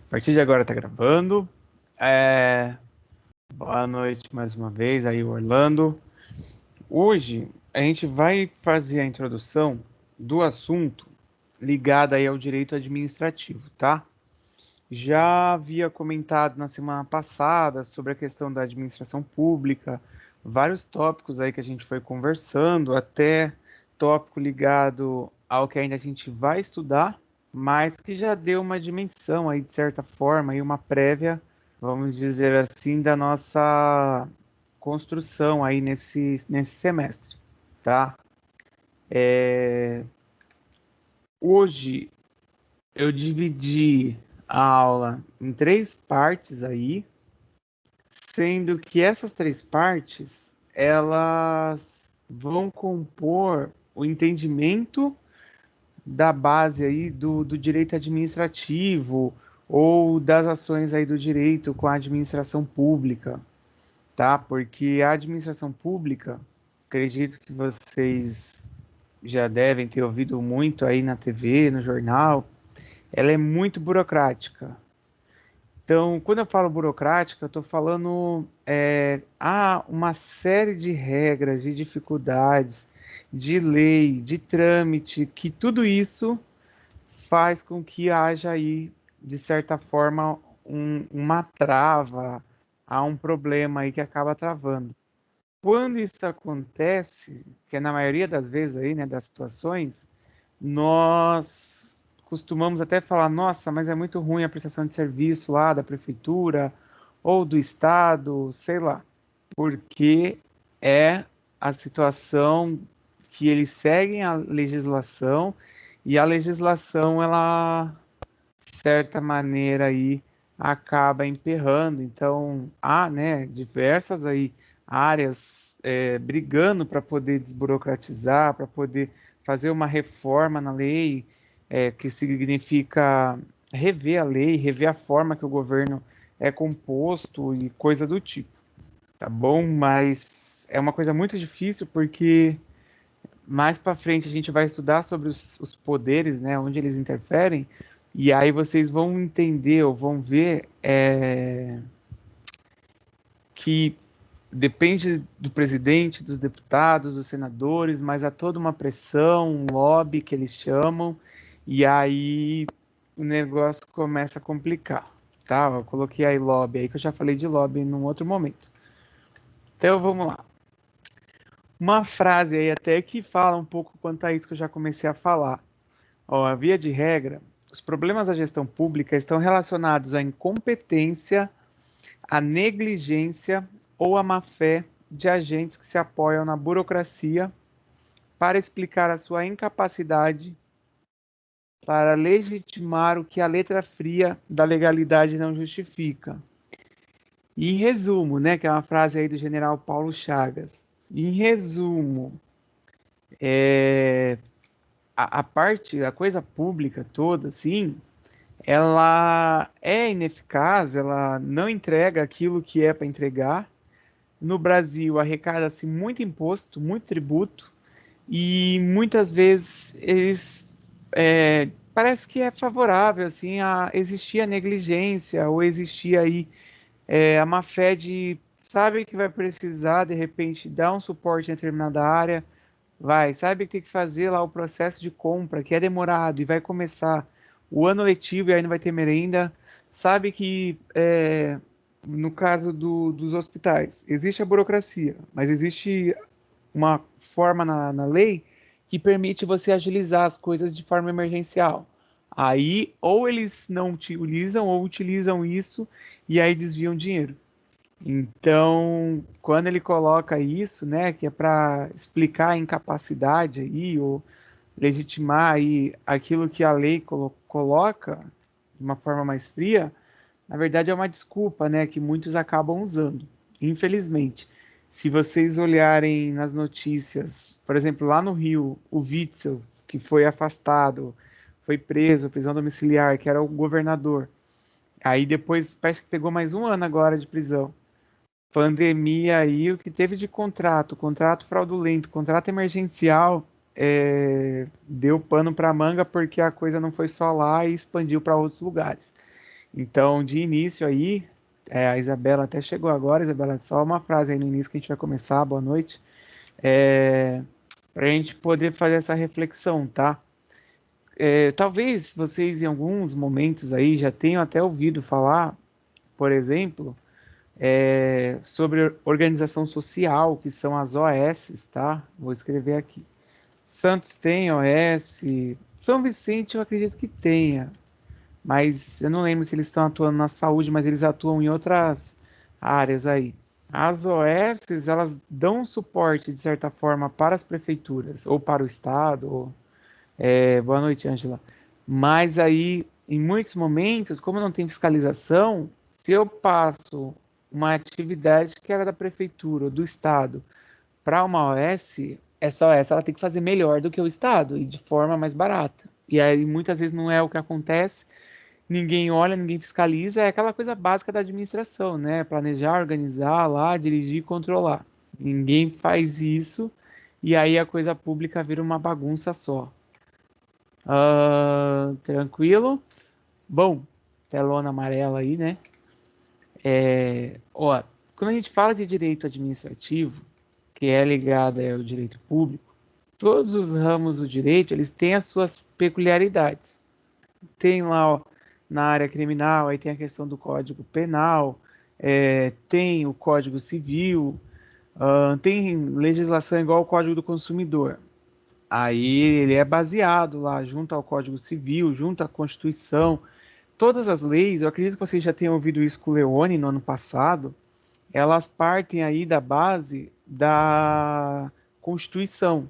A partir de agora tá gravando. Boa noite mais uma vez aí, Orlando. Hoje a gente vai fazer a introdução do assunto ligado aí ao direito administrativo, tá? Já havia comentado na semana passada sobre a questão da administração pública, vários tópicos aí que a gente foi conversando, até tópico ligado ao que ainda a gente vai estudar, mas que já deu uma dimensão aí, de certa forma, e uma prévia, vamos dizer assim, da nossa construção aí nesse semestre, tá? Hoje eu dividi a aula em três partes aí, sendo que essas três partes, elas vão compor o entendimento da base aí do direito administrativo ou das ações aí do direito com a administração pública, tá? Porque a administração pública, acredito que vocês já devem ter ouvido muito aí na TV, no jornal, ela é muito burocrática. Então, quando eu falo burocrática, eu estou falando há uma série de regras, de dificuldades, de lei, de trâmite, que tudo isso faz com que haja aí, de certa forma, uma trava, há um problema aí que acaba travando. Quando isso acontece, que é na maioria das vezes aí, né, das situações, nós costumamos até falar, nossa, mas é muito ruim a prestação de serviço lá da prefeitura ou do estado, sei lá, porque é a situação que eles seguem a legislação e a legislação, ela, de certa maneira aí, acaba emperrando. Então, há, né, diversas aí áreas brigando para poder desburocratizar, para poder fazer uma reforma na lei, que significa rever a lei, rever a forma que o governo é composto e coisa do tipo, tá bom? Mas é uma coisa muito difícil porque mais para frente a gente vai estudar sobre os poderes, né, onde eles interferem, e aí vocês vão entender ou vão ver que depende do presidente, dos deputados, dos senadores, mas há toda uma pressão, um lobby que eles chamam, e aí o negócio começa a complicar, tá? Eu coloquei aí lobby aí, que eu já falei de lobby num outro momento. Então vamos lá. Uma frase aí até que fala um pouco quanto a isso que eu já comecei a falar. Ó, a via de regra, os problemas da gestão pública estão relacionados à incompetência, à negligência ou à má-fé de agentes que se apoiam na burocracia para explicar a sua incapacidade para legitimar o que a letra fria da legalidade não justifica. E em resumo, né, que é uma frase aí do general Paulo Chagas. Em resumo, a coisa pública toda, assim, ela é ineficaz, ela não entrega aquilo que é para entregar. No Brasil, arrecada-se muito imposto, muito tributo, e muitas vezes eles parece que é favorável assim a existir a negligência ou existir aí a má fé de sabe que vai precisar de repente dar um suporte em determinada área, sabe que tem que fazer lá o processo de compra, que é demorado e vai começar o ano letivo e aí não vai ter merenda. Sabe que, no caso dos hospitais, existe a burocracia, mas existe uma forma na lei que permite você agilizar as coisas de forma emergencial. Aí, ou eles não utilizam, ou utilizam isso e aí desviam dinheiro. Então, quando ele coloca isso, né, que é para explicar a incapacidade aí, ou legitimar aí aquilo que a lei coloca de uma forma mais fria, na verdade é uma desculpa, né, que muitos acabam usando, infelizmente. Se vocês olharem nas notícias, por exemplo, lá no Rio, o Witzel, que foi afastado, foi preso, prisão domiciliar, que era o governador. Aí depois parece que pegou mais um ano agora de prisão. Pandemia aí, o que teve de contrato fraudulento, contrato emergencial, deu pano para manga porque a coisa não foi só lá e expandiu para outros lugares. Então, de início aí, a Isabela até chegou agora. Isabela, só uma frase aí no início que a gente vai começar. Boa noite. Para a gente poder fazer essa reflexão, tá? Talvez vocês em alguns momentos aí já tenham até ouvido falar, por exemplo, sobre organização social, que são as OS, tá? Vou escrever aqui. Santos tem OS, São Vicente eu acredito que tenha, mas eu não lembro se eles estão atuando na saúde, mas eles atuam em outras áreas aí. As OS, elas dão suporte, de certa forma, para as prefeituras, ou para o estado. Boa noite, Ângela. Mas aí, em muitos momentos, como não tem fiscalização, se eu passo uma atividade que era da prefeitura ou do estado para uma OS, essa OS ela tem que fazer melhor do que o estado e de forma mais barata. E aí, muitas vezes, não é o que acontece. Ninguém olha, ninguém fiscaliza, é aquela coisa básica da administração, né? Planejar, organizar lá, dirigir e controlar. Ninguém faz isso e aí a coisa pública vira uma bagunça só. Tranquilo? Bom, telona amarela aí, né? Ó, quando a gente fala de direito administrativo, que é ligado ao direito público, todos os ramos do direito, eles têm as suas peculiaridades. Tem lá, ó, na área criminal, aí tem a questão do Código Penal, tem o Código Civil, tem legislação igual ao Código do Consumidor. Aí ele é baseado lá junto ao Código Civil, junto à Constituição. Todas as leis, eu acredito que vocês já tenham ouvido isso com o Leone no ano passado, elas partem aí da base da Constituição.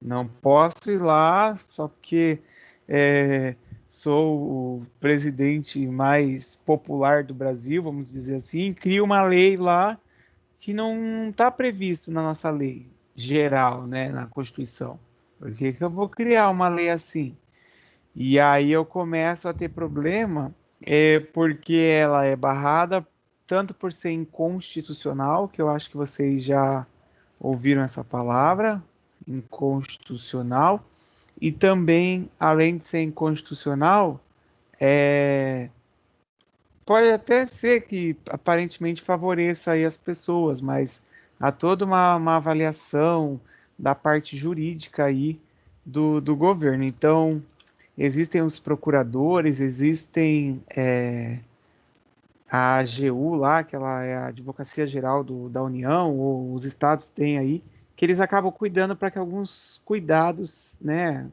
Não posso ir lá só porque é, sou o presidente mais popular do Brasil, vamos dizer assim, crio uma lei lá que não está previsto na nossa lei geral, né, na Constituição. Por que que eu vou criar uma lei assim? E aí eu começo a ter problema, porque ela é barrada tanto por ser inconstitucional, que eu acho que vocês já ouviram essa palavra, inconstitucional, e também, além de ser inconstitucional, pode até ser que aparentemente favoreça aí as pessoas, mas há toda uma avaliação da parte jurídica aí do governo. Então, existem os procuradores, existem a AGU lá, que ela é a Advocacia Geral da União, ou os estados têm aí, que eles acabam cuidando para que alguns cuidados, né,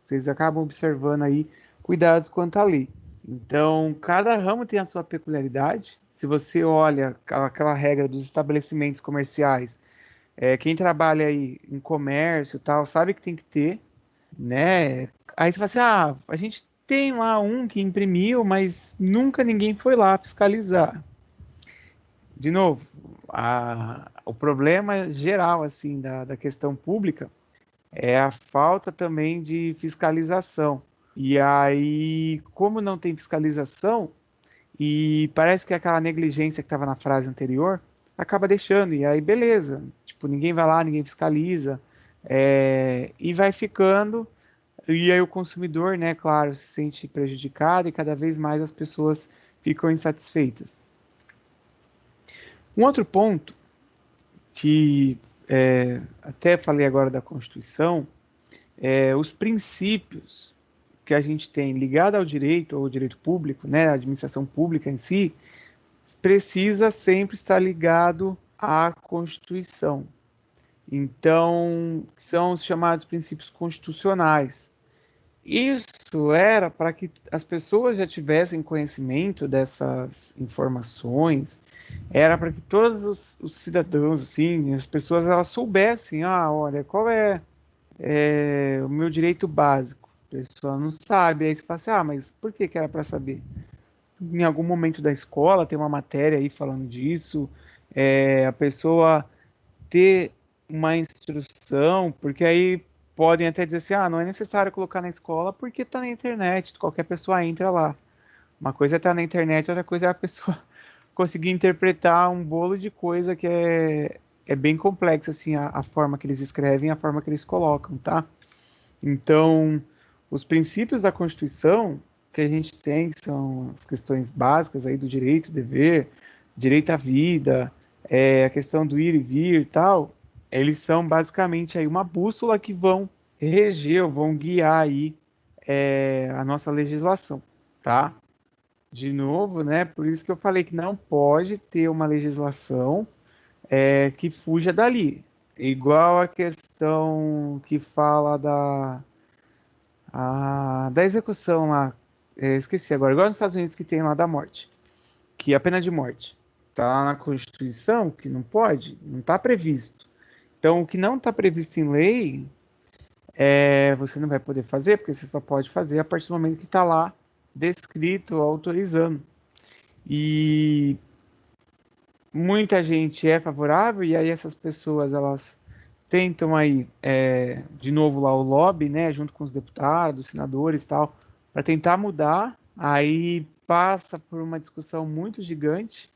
vocês acabam observando aí, cuidados quanto à lei. Então, cada ramo tem a sua peculiaridade. Se você olha aquela regra dos estabelecimentos comerciais, quem trabalha aí em comércio e tal, sabe que tem que ter, né? Aí você fala assim, a gente tem lá um que imprimiu, mas nunca ninguém foi lá fiscalizar. De novo, o problema geral, assim, da questão pública é a falta também de fiscalização. E aí, como não tem fiscalização, e parece que aquela negligência que estava na frase anterior acaba deixando, e aí beleza, tipo, ninguém vai lá, ninguém fiscaliza, e vai ficando, e aí o consumidor, né, claro, se sente prejudicado e cada vez mais as pessoas ficam insatisfeitas. Um outro ponto que até falei agora da Constituição, os princípios que a gente tem ligado ao direito público, né, a administração pública em si, precisa sempre estar ligado à Constituição. Então, são os chamados princípios constitucionais. Isso era para que as pessoas já tivessem conhecimento dessas informações, era para que todos os cidadãos, assim, as pessoas, elas soubessem, olha, qual é o meu direito básico. A pessoa não sabe, aí você fala assim, mas por que era para saber? Em algum momento da escola tem uma matéria aí falando disso, a pessoa ter uma instrução, porque aí podem até dizer assim, não é necessário colocar na escola porque está na internet, qualquer pessoa entra lá. Uma coisa é estar na internet, outra coisa é a pessoa conseguir interpretar um bolo de coisa que é bem complexa, assim, a forma que eles escrevem, a forma que eles colocam, tá? Então, os princípios da Constituição, que a gente tem, que são as questões básicas aí do direito, dever, direito à vida, a questão do ir e vir e tal, eles são basicamente aí uma bússola que vão reger, ou vão guiar aí a nossa legislação, tá? De novo, né? Por isso que eu falei que não pode ter uma legislação que fuja dali. Igual a questão que fala da execução lá, esqueci agora, igual nos Estados Unidos que tem lá da morte, que é a pena de morte. Tá lá na Constituição que não pode, não está previsto. Então, o que não está previsto em lei, você não vai poder fazer, porque você só pode fazer a partir do momento que está lá descrito, autorizando. E muita gente é favorável, e aí essas pessoas, elas tentam aí, de novo lá o lobby, né, junto com os deputados, senadores e tal, para tentar mudar, aí passa por uma discussão muito gigante,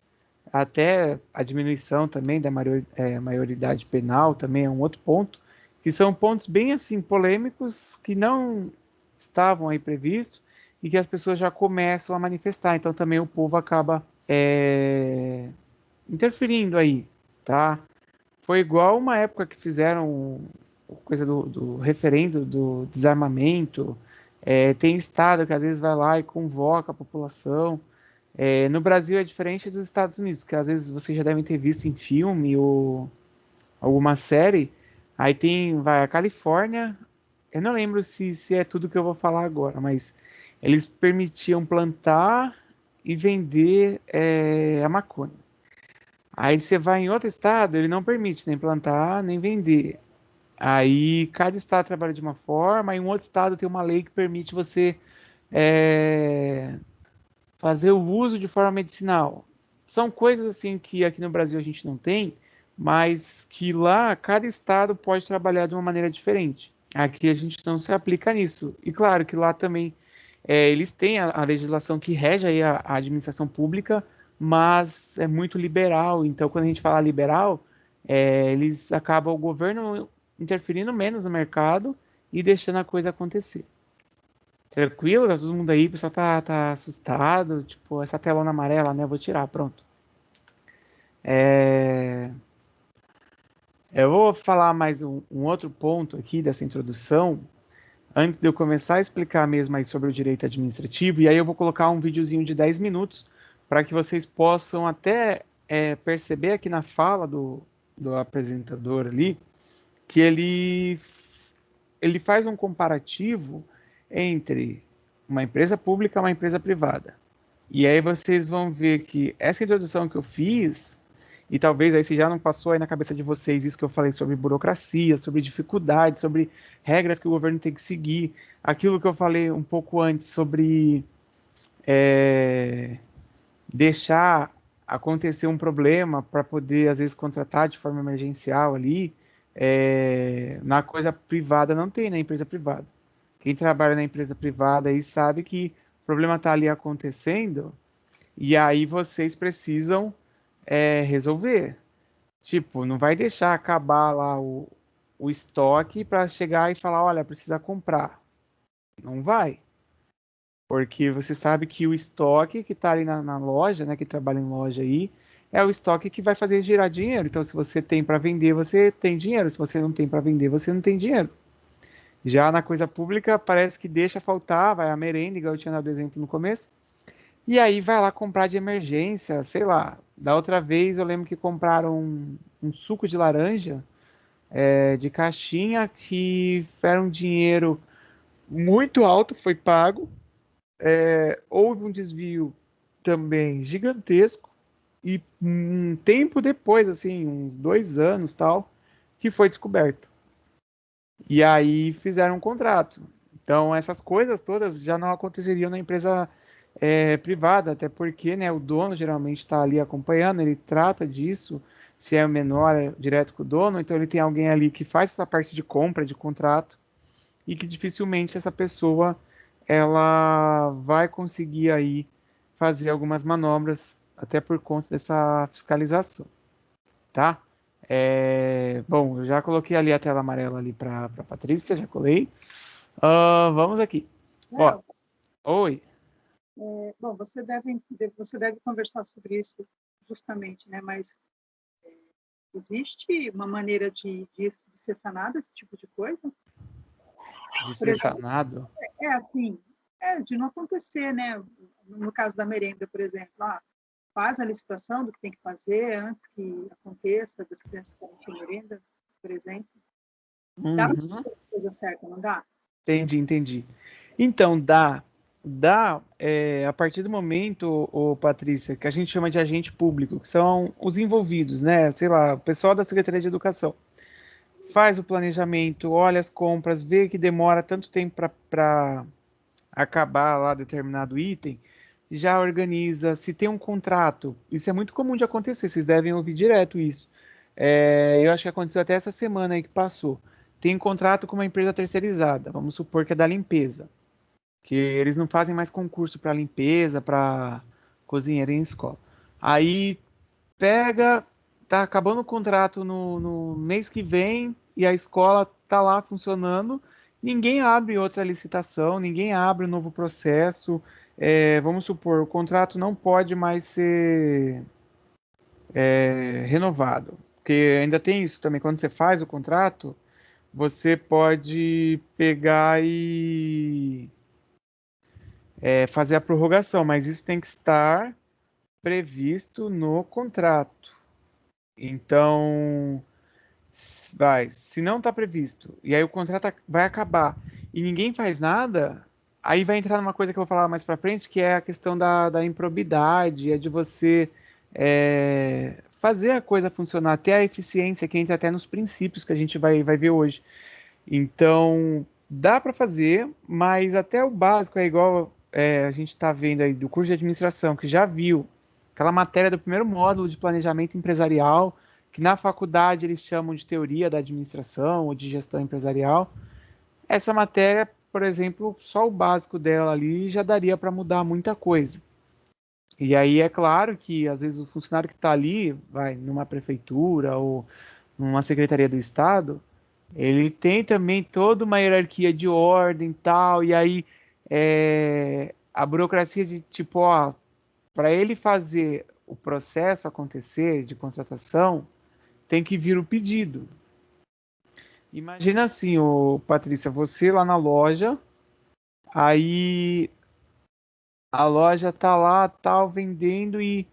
até a diminuição também da maioridade penal também é um outro ponto, que são pontos bem assim polêmicos que não estavam aí previstos e que as pessoas já começam a manifestar. Então também o povo acaba interferindo aí, tá? Foi igual uma época que fizeram coisa do referendo do desarmamento. Tem estado que às vezes vai lá e convoca a população. No Brasil é diferente dos Estados Unidos, que às vezes vocês já devem ter visto em filme ou alguma série. Aí vai a Califórnia. Eu não lembro se é tudo que eu vou falar agora, mas eles permitiam plantar e vender a maconha. Aí você vai em outro estado, ele não permite nem plantar, nem vender. Aí cada estado trabalha de uma forma, e em um outro estado tem uma lei que permite você é, fazer o uso de forma medicinal. São coisas assim que aqui no Brasil a gente não tem, mas que lá cada estado pode trabalhar de uma maneira diferente. Aqui a gente não se aplica nisso. E claro que lá também eles têm a legislação que rege aí a administração pública, mas é muito liberal. Então, quando a gente fala liberal, eles acabam o governo interferindo menos no mercado e deixando a coisa acontecer. Tranquilo? Tá todo mundo aí? O pessoal tá assustado. Tipo, essa telona amarela, né? Eu vou tirar, pronto. Eu vou falar mais um outro ponto aqui dessa introdução, antes de eu começar a explicar mesmo aí sobre o direito administrativo, e aí eu vou colocar um videozinho de 10 minutos para que vocês possam até perceber aqui na fala do apresentador ali, que ele faz um comparativo entre uma empresa pública e uma empresa privada. E aí vocês vão ver que essa introdução que eu fiz, e talvez aí se já não passou aí na cabeça de vocês isso que eu falei sobre burocracia, sobre dificuldades, sobre regras que o governo tem que seguir, aquilo que eu falei um pouco antes sobre deixar acontecer um problema para poder às vezes contratar de forma emergencial ali, na coisa privada não tem, na empresa privada. Quem trabalha na empresa privada aí sabe que o problema está ali acontecendo e aí vocês precisam resolver. Tipo, não vai deixar acabar lá o estoque para chegar e falar, olha, precisa comprar. Não vai. Porque você sabe que o estoque que está ali na loja, né, que trabalha em loja aí, é o estoque que vai fazer girar dinheiro. Então, se você tem para vender, você tem dinheiro. Se você não tem para vender, você não tem dinheiro. Já na coisa pública, parece que deixa faltar, vai a merenda, igual eu tinha dado exemplo no começo. E aí vai lá comprar de emergência, sei lá. Da outra vez eu lembro que compraram um suco de laranja de caixinha que era um dinheiro muito alto, foi pago. Houve um desvio também gigantesco e um tempo depois, assim, uns 2 anos tal, que foi descoberto. E aí fizeram um contrato. Então essas coisas todas já não aconteceriam na empresa privada, até porque, né, o dono geralmente está ali acompanhando, ele trata disso, se é menor, é direto com o dono, então ele tem alguém ali que faz essa parte de compra, de contrato, e que dificilmente essa pessoa ela vai conseguir aí fazer algumas manobras, até por conta dessa fiscalização, tá? Bom, eu já coloquei ali a tela amarela ali para Patrícia, já colei. Vamos aqui. Ó, oi. Bom, você deve conversar sobre isso justamente, né? Mas existe uma maneira de ser sanado esse tipo de coisa? De Por ser exemplo, sanado? assim, de não acontecer, né? No caso da merenda, por exemplo, faz a licitação do que tem que fazer antes que aconteça, das crianças ficarem sem merenda, por exemplo. Dá para Uhum. fazer a coisa certa, não dá? Entendi, entendi. Então, a partir do momento, Patrícia, que a gente chama de agente público, que são os envolvidos, né? Sei lá, o pessoal da Secretaria de Educação. Faz o planejamento, olha as compras, vê que demora tanto tempo para acabar lá determinado item, já organiza. Se tem um contrato, isso é muito comum de acontecer, vocês devem ouvir direto isso. Eu acho que aconteceu até essa semana aí que passou. Tem um contrato com uma empresa terceirizada, vamos supor que é da limpeza, que eles não fazem mais concurso para limpeza, para cozinheiro em escola. Aí pega, tá acabando o contrato no mês que vem e a escola tá lá funcionando, ninguém abre outra licitação, ninguém abre um novo processo. Vamos supor, o contrato não pode mais ser renovado, porque ainda tem isso também, quando você faz o contrato, você pode pegar e fazer a prorrogação, mas isso tem que estar previsto no contrato. Então, se não está previsto, e aí o contrato vai acabar e ninguém faz nada, aí vai entrar numa coisa que eu vou falar mais para frente, que é a questão da improbidade, é de você fazer a coisa funcionar, ter a eficiência que entra até nos princípios que a gente vai ver hoje. Então, dá para fazer, mas até o básico é igual a gente está vendo aí do curso de administração, que já viu aquela matéria do primeiro módulo de planejamento empresarial, que na faculdade eles chamam de teoria da administração ou de gestão empresarial. Essa matéria, por exemplo, só o básico dela ali já daria para mudar muita coisa. E aí é claro que às vezes o funcionário que está ali, vai numa prefeitura ou numa secretaria do Estado, ele tem também toda uma hierarquia de ordem e tal, e aí a burocracia de tipo, ó, para ele fazer o processo acontecer de contratação, tem que vir o pedido. Imagina assim, Patrícia, você lá na loja, aí a loja tá lá, tal, vendendo e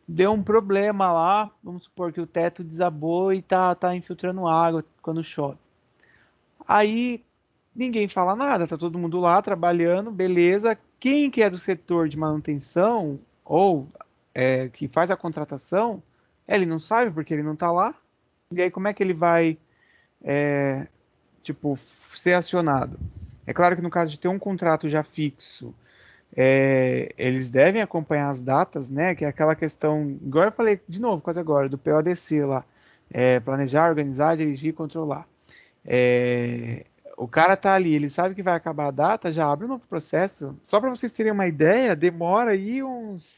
deu um problema lá, vamos supor que o teto desabou e tá infiltrando água quando chove. Aí ninguém fala nada, tá todo mundo lá trabalhando, beleza. Quem que é do setor de manutenção ou que faz a contratação, ele não sabe porque ele não tá lá. E aí como é que ele vai, tipo, ser acionado? É claro que no caso de ter um contrato já fixo, eles devem acompanhar as datas, né? Que é aquela questão, igual eu falei de novo, quase agora, do PODC lá. Planejar, organizar, dirigir e controlar. É, o cara tá ali, ele sabe que vai acabar a data, já abre um novo processo. Só para vocês terem uma ideia, demora aí uns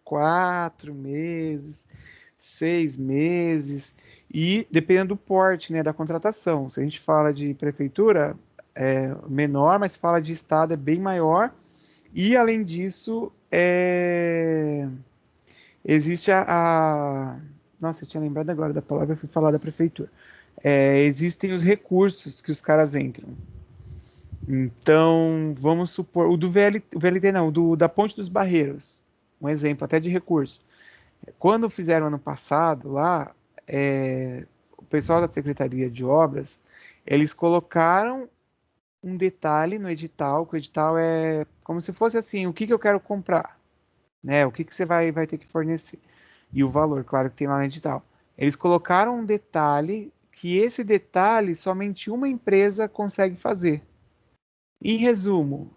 4 meses, 6 meses, e dependendo do porte, né, da contratação. Se a gente fala de prefeitura, é menor, mas se fala de estado é bem maior. E além disso, existe Nossa, eu tinha lembrado agora da palavra, eu fui falar da prefeitura. Existem os recursos que os caras entram. Então, vamos supor, o VLT não, da Ponte dos Barreiros, um exemplo até de recurso. Quando fizeram ano passado lá, o pessoal da Secretaria de Obras, eles colocaram um detalhe no edital, que o edital é como se fosse assim, o que eu quero comprar, né? O que você vai ter que fornecer. E o valor, claro que tem lá no edital. Eles colocaram um detalhe que esse detalhe somente uma empresa consegue fazer. Em resumo,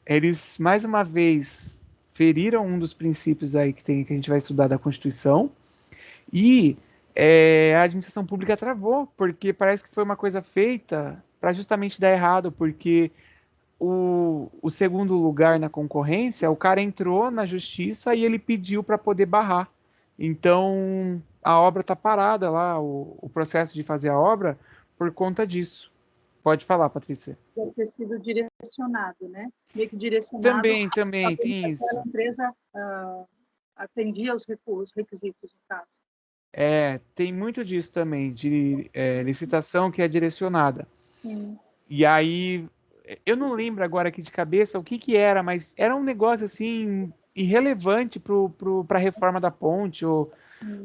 eles mais uma vez feriram um dos princípios aí que a gente vai estudar da Constituição e a administração pública travou, porque parece que foi uma coisa feita para justamente dar errado, porque o segundo lugar na concorrência, o cara entrou na justiça e ele pediu para poder barrar. Então, a obra está parada lá, o processo de fazer a obra, por conta disso. Pode falar, Patrícia. Deve ter sido direcionado, né? Meio que direcionado Também sabendo que tem aquela isso. empresa atendia os requisitos, no caso. Tem muito disso também, de licitação que é direcionada. Sim. E aí, eu não lembro agora aqui de cabeça o que que era, mas era um negócio assim irrelevante para a reforma da ponte ou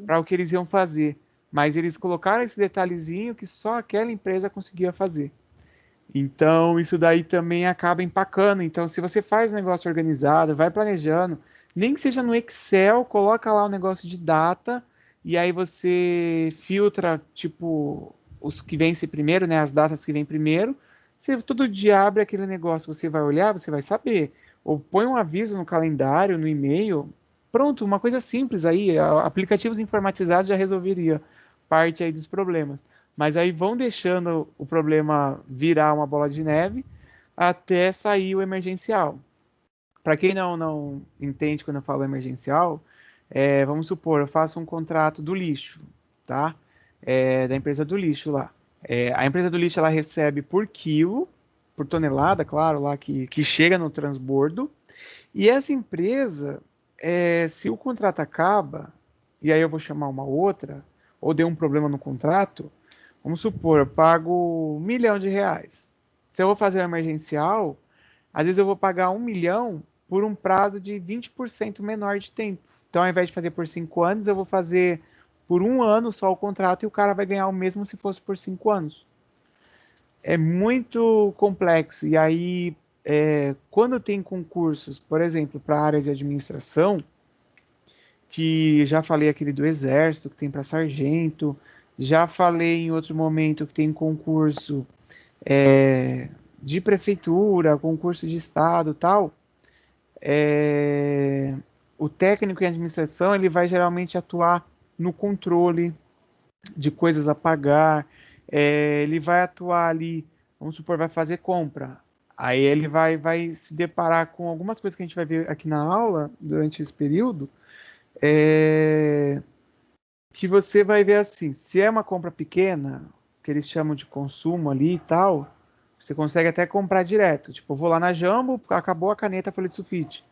para o que eles iam fazer. Mas eles colocaram esse detalhezinho que só aquela empresa conseguia fazer. Então, isso daí também acaba empacando. Então, se você faz um negócio organizado, vai planejando, nem que seja no Excel, coloca lá o negócio de data, e aí você filtra, tipo, os que vencem primeiro, né? As datas que vêm primeiro. Você todo dia abre aquele negócio, você vai olhar, você vai saber. Ou põe um aviso no calendário, no e-mail. Pronto, uma coisa simples aí. Aplicativos informatizados já resolveria parte aí dos problemas. Mas aí vão deixando o problema virar uma bola de neve até sair o emergencial. Para quem não entende quando eu falo emergencial, vamos supor, eu faço um contrato do lixo, tá? Da empresa do lixo lá. A empresa do lixo ela recebe por quilo, por tonelada, claro, lá que chega no transbordo. E essa empresa, se o contrato acaba, e aí eu vou chamar uma outra, ou deu um problema no contrato, vamos supor, eu pago R$ 1 milhão. Se eu vou fazer um emergencial, às vezes eu vou pagar 1 milhão por um prazo de 20% menor de tempo. Então, ao invés de fazer por 5 anos, eu vou fazer por um ano só o contrato e o cara vai ganhar o mesmo se fosse por 5 anos. É muito complexo. E aí, quando tem concursos, por exemplo, para a área de administração, que já falei aquele do Exército, que tem para sargento, já falei em outro momento que tem concurso de prefeitura, concurso de estado, tal. O técnico em administração ele vai geralmente atuar no controle de coisas a pagar, ele vai atuar ali, vamos supor, vai fazer compra. Aí ele vai se deparar com algumas coisas que a gente vai ver aqui na aula durante esse período, é, que você vai ver assim, se é uma compra pequena, que eles chamam de consumo ali e tal, você consegue até comprar direto. Tipo, eu vou lá na Jambo, acabou a caneta folha de sulfite.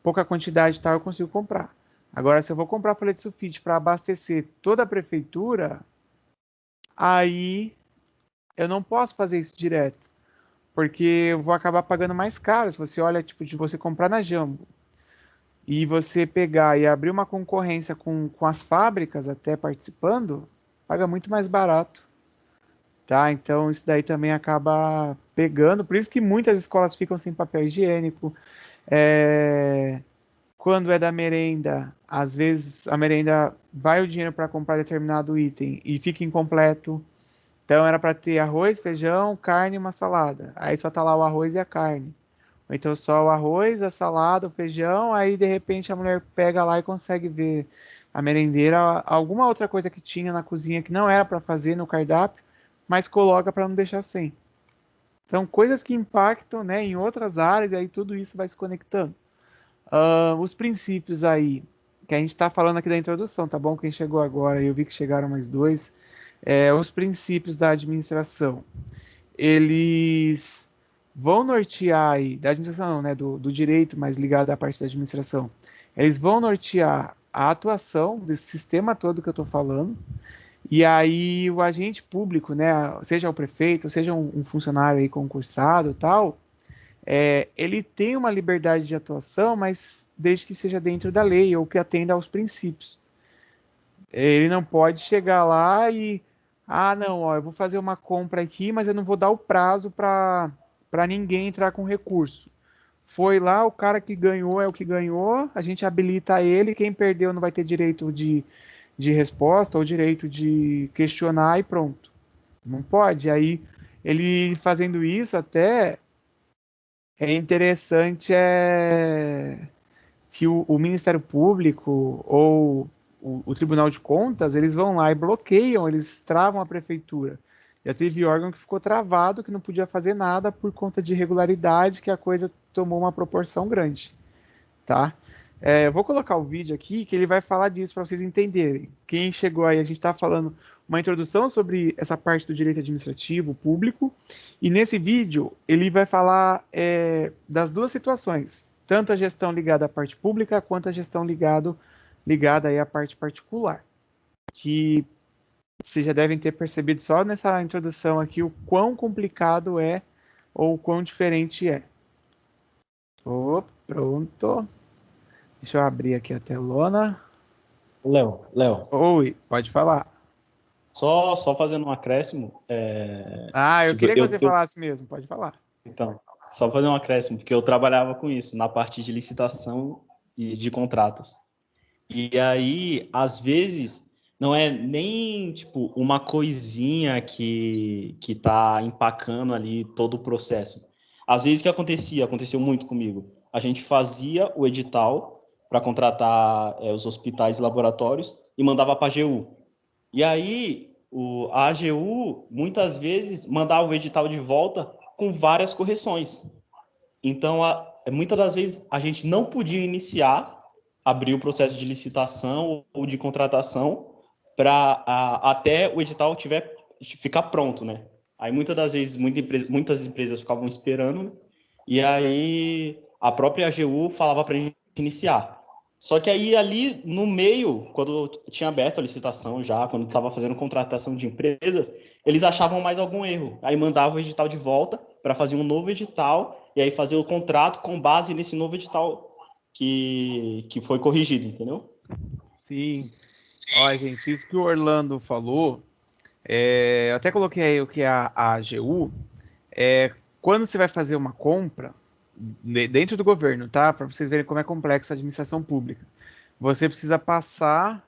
Pouca quantidade e tal, eu consigo comprar. Agora, se eu vou comprar folha de sulfite para abastecer toda a prefeitura, aí eu não posso fazer isso direto, porque eu vou acabar pagando mais caro. Se você olha, tipo, de você comprar na Jambo e você pegar e abrir uma concorrência com as fábricas até participando, paga muito mais barato, tá? Então isso daí também acaba pegando, por isso que muitas escolas ficam sem papel higiênico. É... Quando é da merenda, às vezes a merenda vai o dinheiro para comprar determinado item e fica incompleto. Então era para ter arroz, feijão, carne e uma salada. Aí só tá lá o arroz e a carne. Ou então só o arroz, a salada, o feijão, aí de repente a mulher pega lá e consegue ver a merendeira, alguma outra coisa que tinha na cozinha que não era para fazer no cardápio, mas coloca para não deixar sem. São coisas que impactam, né, em outras áreas e aí tudo isso vai se conectando. Os princípios aí, que a gente está falando aqui da introdução, tá bom? Quem chegou agora, eu vi que chegaram mais dois. Os princípios da administração, eles vão nortear aí, da administração não, né, do direito, mas ligado à parte da administração, eles vão nortear a atuação desse sistema todo que eu estou falando, e aí o agente público, né, seja o prefeito, seja um funcionário aí concursado e tal, ele tem uma liberdade de atuação, mas desde que seja dentro da lei ou que atenda aos princípios. Ele não pode chegar lá e, não, ó, eu vou fazer uma compra aqui, mas eu não vou dar o prazo para ninguém entrar com recurso. Foi lá, o cara que ganhou é o que ganhou, a gente habilita ele, quem perdeu não vai ter direito de resposta ou direito de questionar e pronto. Não pode. Aí ele fazendo isso até é interessante que o Ministério Público ou o Tribunal de Contas, eles vão lá e bloqueiam, eles travam a prefeitura. Já teve órgão que ficou travado, que não podia fazer nada por conta de irregularidade, que a coisa tomou uma proporção grande, tá? Eu vou colocar o vídeo aqui, que ele vai falar disso para vocês entenderem. Quem chegou aí, a gente está falando uma introdução sobre essa parte do direito administrativo público. E nesse vídeo ele vai falar das duas situações, tanto a gestão ligada à parte pública quanto a gestão ligada aí à parte particular, que vocês já devem ter percebido só nessa introdução aqui o quão complicado é ou o quão diferente é. Pronto. Deixa eu abrir aqui a telona. Léo, Oi, pode falar. só fazendo um acréscimo. Eu queria que você falasse mesmo, pode falar. Então, só fazer um acréscimo, porque eu trabalhava com isso, na parte de licitação e de contratos. E aí, às vezes, não é nem, tipo, uma coisinha que tá empacando ali todo o processo. Às vezes, o que aconteceu muito comigo, a gente fazia o edital para contratar os hospitais e laboratórios e mandava para a AGU. E aí, a AGU, muitas vezes, mandava o edital de volta com várias correções. Então, muitas das vezes, a gente não podia abrir o processo de licitação ou de contratação para até o edital ficar pronto, né? Aí, muitas das vezes, muitas empresas ficavam esperando, e aí a própria AGU falava para a gente iniciar. Só que aí, ali no meio, quando tinha aberto a licitação já, quando estava fazendo contratação de empresas, eles achavam mais algum erro. Aí mandavam o edital de volta para fazer um novo edital e aí fazer o contrato com base nesse novo edital que foi corrigido, entendeu? Sim. Ó, gente, isso que o Orlando falou, eu até coloquei aí o que é a AGU, quando você vai fazer uma compra dentro do governo, tá? Para vocês verem como é complexa a administração pública. Você precisa passar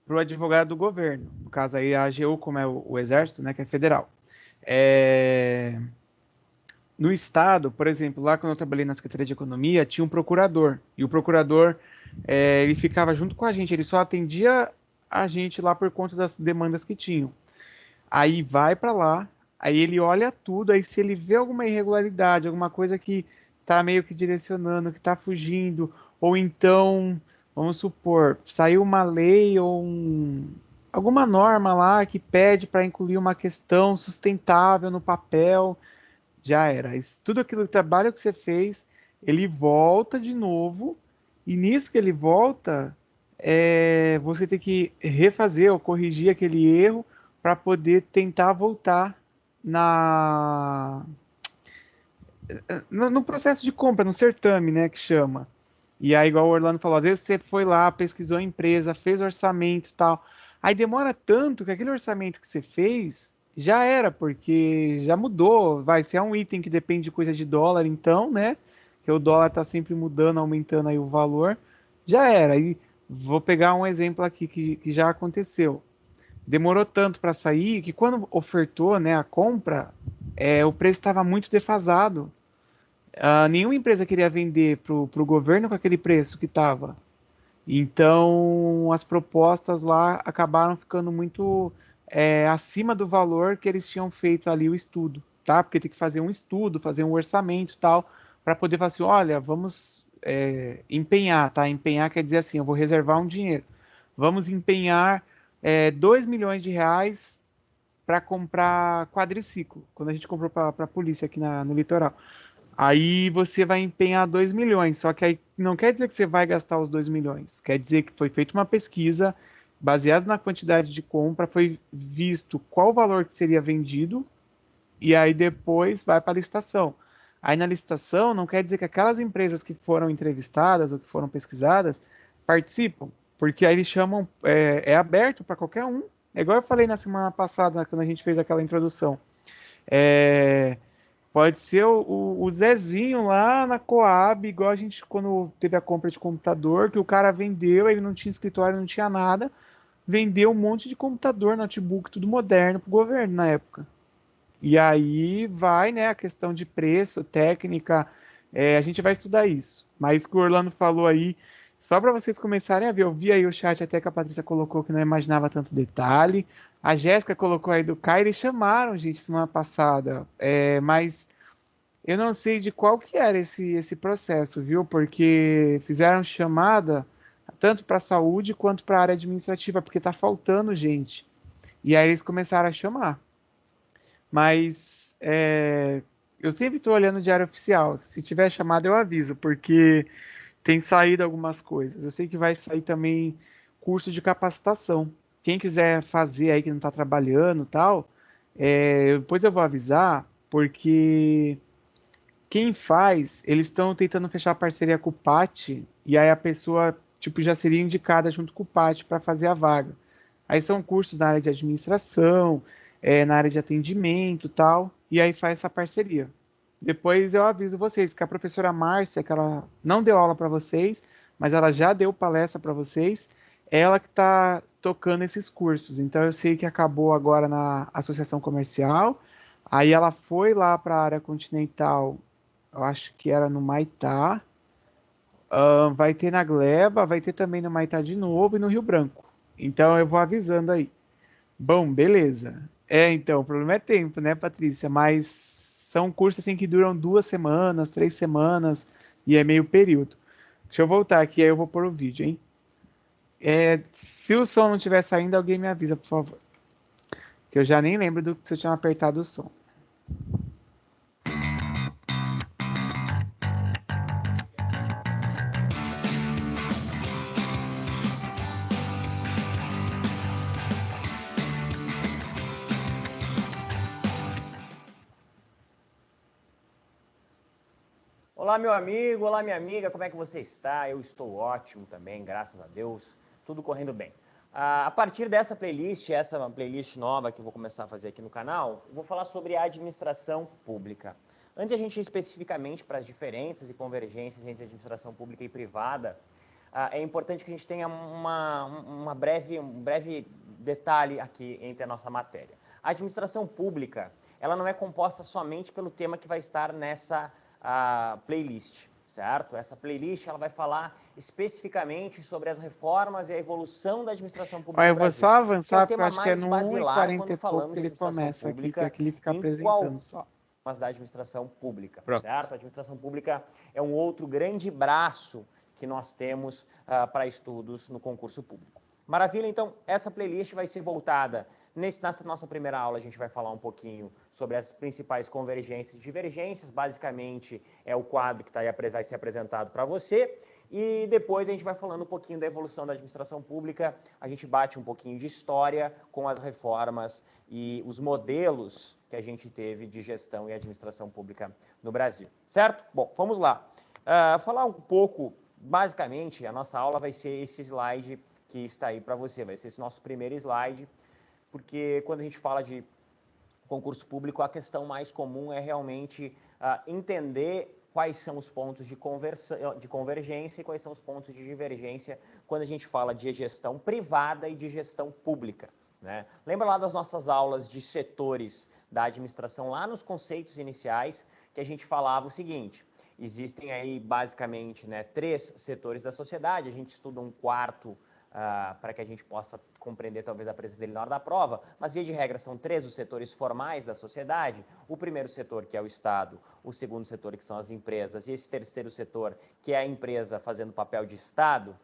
para o advogado do governo. No caso aí, a AGU, como é o Exército, né, que é federal. No estado, por exemplo, lá quando eu trabalhei na Secretaria de Economia, tinha um procurador. E o procurador, ele ficava junto com a gente. Ele só atendia a gente lá por conta das demandas que tinham. Aí vai para lá, aí ele olha tudo, aí se ele vê alguma irregularidade, alguma coisa que tá meio que direcionando, que tá fugindo, ou então, vamos supor, saiu uma lei ou alguma norma lá que pede para incluir uma questão sustentável no papel, já era. Tudo aquilo, trabalho que você fez, ele volta de novo, e nisso que ele volta, você tem que refazer ou corrigir aquele erro para poder tentar voltar na no processo de compra, no certame, né, que chama. E aí, igual o Orlando falou, às vezes você foi lá, pesquisou a empresa, fez orçamento e tal. Aí demora tanto que aquele orçamento que você fez já era, porque já mudou. Vai ser um item que depende de coisa de dólar, então, né? Que o dólar tá sempre mudando, aumentando aí o valor. Já era. E vou pegar um exemplo aqui que já aconteceu. Demorou tanto para sair que quando ofertou, né, a compra, o preço estava muito defasado. Nenhuma empresa queria vender para o governo com aquele preço que estava. Então, as propostas lá acabaram ficando muito acima do valor que eles tinham feito ali o estudo, tá? Porque tem que fazer um estudo, fazer um orçamento e tal, para poder falar assim, olha, vamos empenhar, tá? Empenhar quer dizer assim, eu vou reservar um dinheiro. Vamos empenhar 2 milhões de reais para comprar quadriciclo, quando a gente comprou para a polícia aqui no litoral. Aí você vai empenhar 2 milhões, só que aí não quer dizer que você vai gastar os 2 milhões, quer dizer que foi feita uma pesquisa baseada na quantidade de compra, foi visto qual o valor que seria vendido, e aí depois vai para a licitação. Aí na licitação não quer dizer que aquelas empresas que foram entrevistadas ou que foram pesquisadas participam, porque aí eles chamam, é aberto para qualquer um. É igual eu falei na semana passada, quando a gente fez aquela introdução. É, Pode ser o Zezinho lá na Coab, igual a gente quando teve a compra de computador, que o cara vendeu, ele não tinha escritório, não tinha nada, vendeu um monte de computador, notebook, tudo moderno pro governo na época. E aí vai, né, a questão de preço, técnica, a gente vai estudar isso. Mas o que o Orlando falou aí, só para vocês começarem a ver, eu vi aí o chat até que a Patrícia colocou que não imaginava tanto detalhe. A Jéssica colocou aí do Caio, eles chamaram, gente, semana passada, mas eu não sei de qual que era esse processo, viu? Porque fizeram chamada tanto para a saúde quanto para a área administrativa, porque tá faltando gente. E aí eles começaram a chamar. Mas eu sempre estou olhando o diário oficial. Se tiver chamada, eu aviso, porque tem saído algumas coisas. Eu sei que vai sair também curso de capacitação. Quem quiser fazer aí que não está trabalhando e tal, depois eu vou avisar, porque quem faz, eles estão tentando fechar parceria com o PAT, e aí a pessoa tipo, já seria indicada junto com o PAT para fazer a vaga. Aí são cursos na área de administração, na área de atendimento e tal, e aí faz essa parceria. Depois eu aviso vocês que a professora Márcia, que ela não deu aula para vocês, mas ela já deu palestra para vocês, ela que está tocando esses cursos. Então eu sei que acabou agora na associação comercial, aí ela foi lá para a área continental, eu acho que era no Maitá, vai ter na Gleba, vai ter também no Maitá de novo e no Rio Branco. Então eu vou avisando aí. Bom, beleza. Então, o problema é tempo, né, Patrícia? Mas são cursos assim que duram 2 semanas, 3 semanas e é meio período. Deixa eu voltar aqui, aí eu vou pôr o vídeo, hein? Se o som não estiver saindo, alguém me avisa, por favor. Que eu já nem lembro do que eu tinha apertado o som. Olá, meu amigo, olá, minha amiga, como é que você está? Eu estou ótimo também, graças a Deus, tudo correndo bem. A partir dessa playlist, essa é uma playlist nova que eu vou começar a fazer aqui no canal, vou falar sobre a administração pública. Antes de a gente ir especificamente para as diferenças e convergências entre administração pública e privada, é importante que a gente tenha um breve detalhe aqui entre a nossa matéria. A administração pública, ela não é composta somente pelo tema que vai estar nessa playlist, certo? Essa playlist ela vai falar especificamente sobre as reformas e a evolução da administração pública Olha, no eu vou Brasil, só que é o avançar, porque eu tema acho que é mais no basilar 1h40 quando e pouco falamos que de ele administração começa aqui, que pública aqui ele fica em apresentando só. mas da administração pública, Pronto. certo? A administração pública é um outro grande braço que nós temos para estudos no concurso público. Maravilha, então essa playlist vai ser voltada, nessa nossa primeira aula a gente vai falar um pouquinho sobre as principais convergências e divergências, basicamente é o quadro que vai ser apresentado para você, e depois a gente vai falando um pouquinho da evolução da administração pública, a gente bate um pouquinho de história com as reformas e os modelos que a gente teve de gestão e administração pública no Brasil, certo? Bom, vamos lá. Falar um pouco, basicamente, a nossa aula vai ser esse slide que está aí para você, vai ser esse nosso primeiro slide, porque quando a gente fala de concurso público, a questão mais comum é realmente entender quais são os pontos de convergência e quais são os pontos de divergência quando a gente fala de gestão privada e de gestão pública, né? Lembra lá das nossas aulas de setores da administração, lá nos conceitos iniciais, que a gente falava o seguinte: existem aí basicamente, né, 3 setores da sociedade, a gente estuda um quarto para que a gente possa compreender talvez a presença dele na hora da prova, mas via de regra são 3 os setores formais da sociedade, o primeiro setor que é o Estado, o segundo setor que são as empresas e esse terceiro setor que é a empresa fazendo papel de Estado,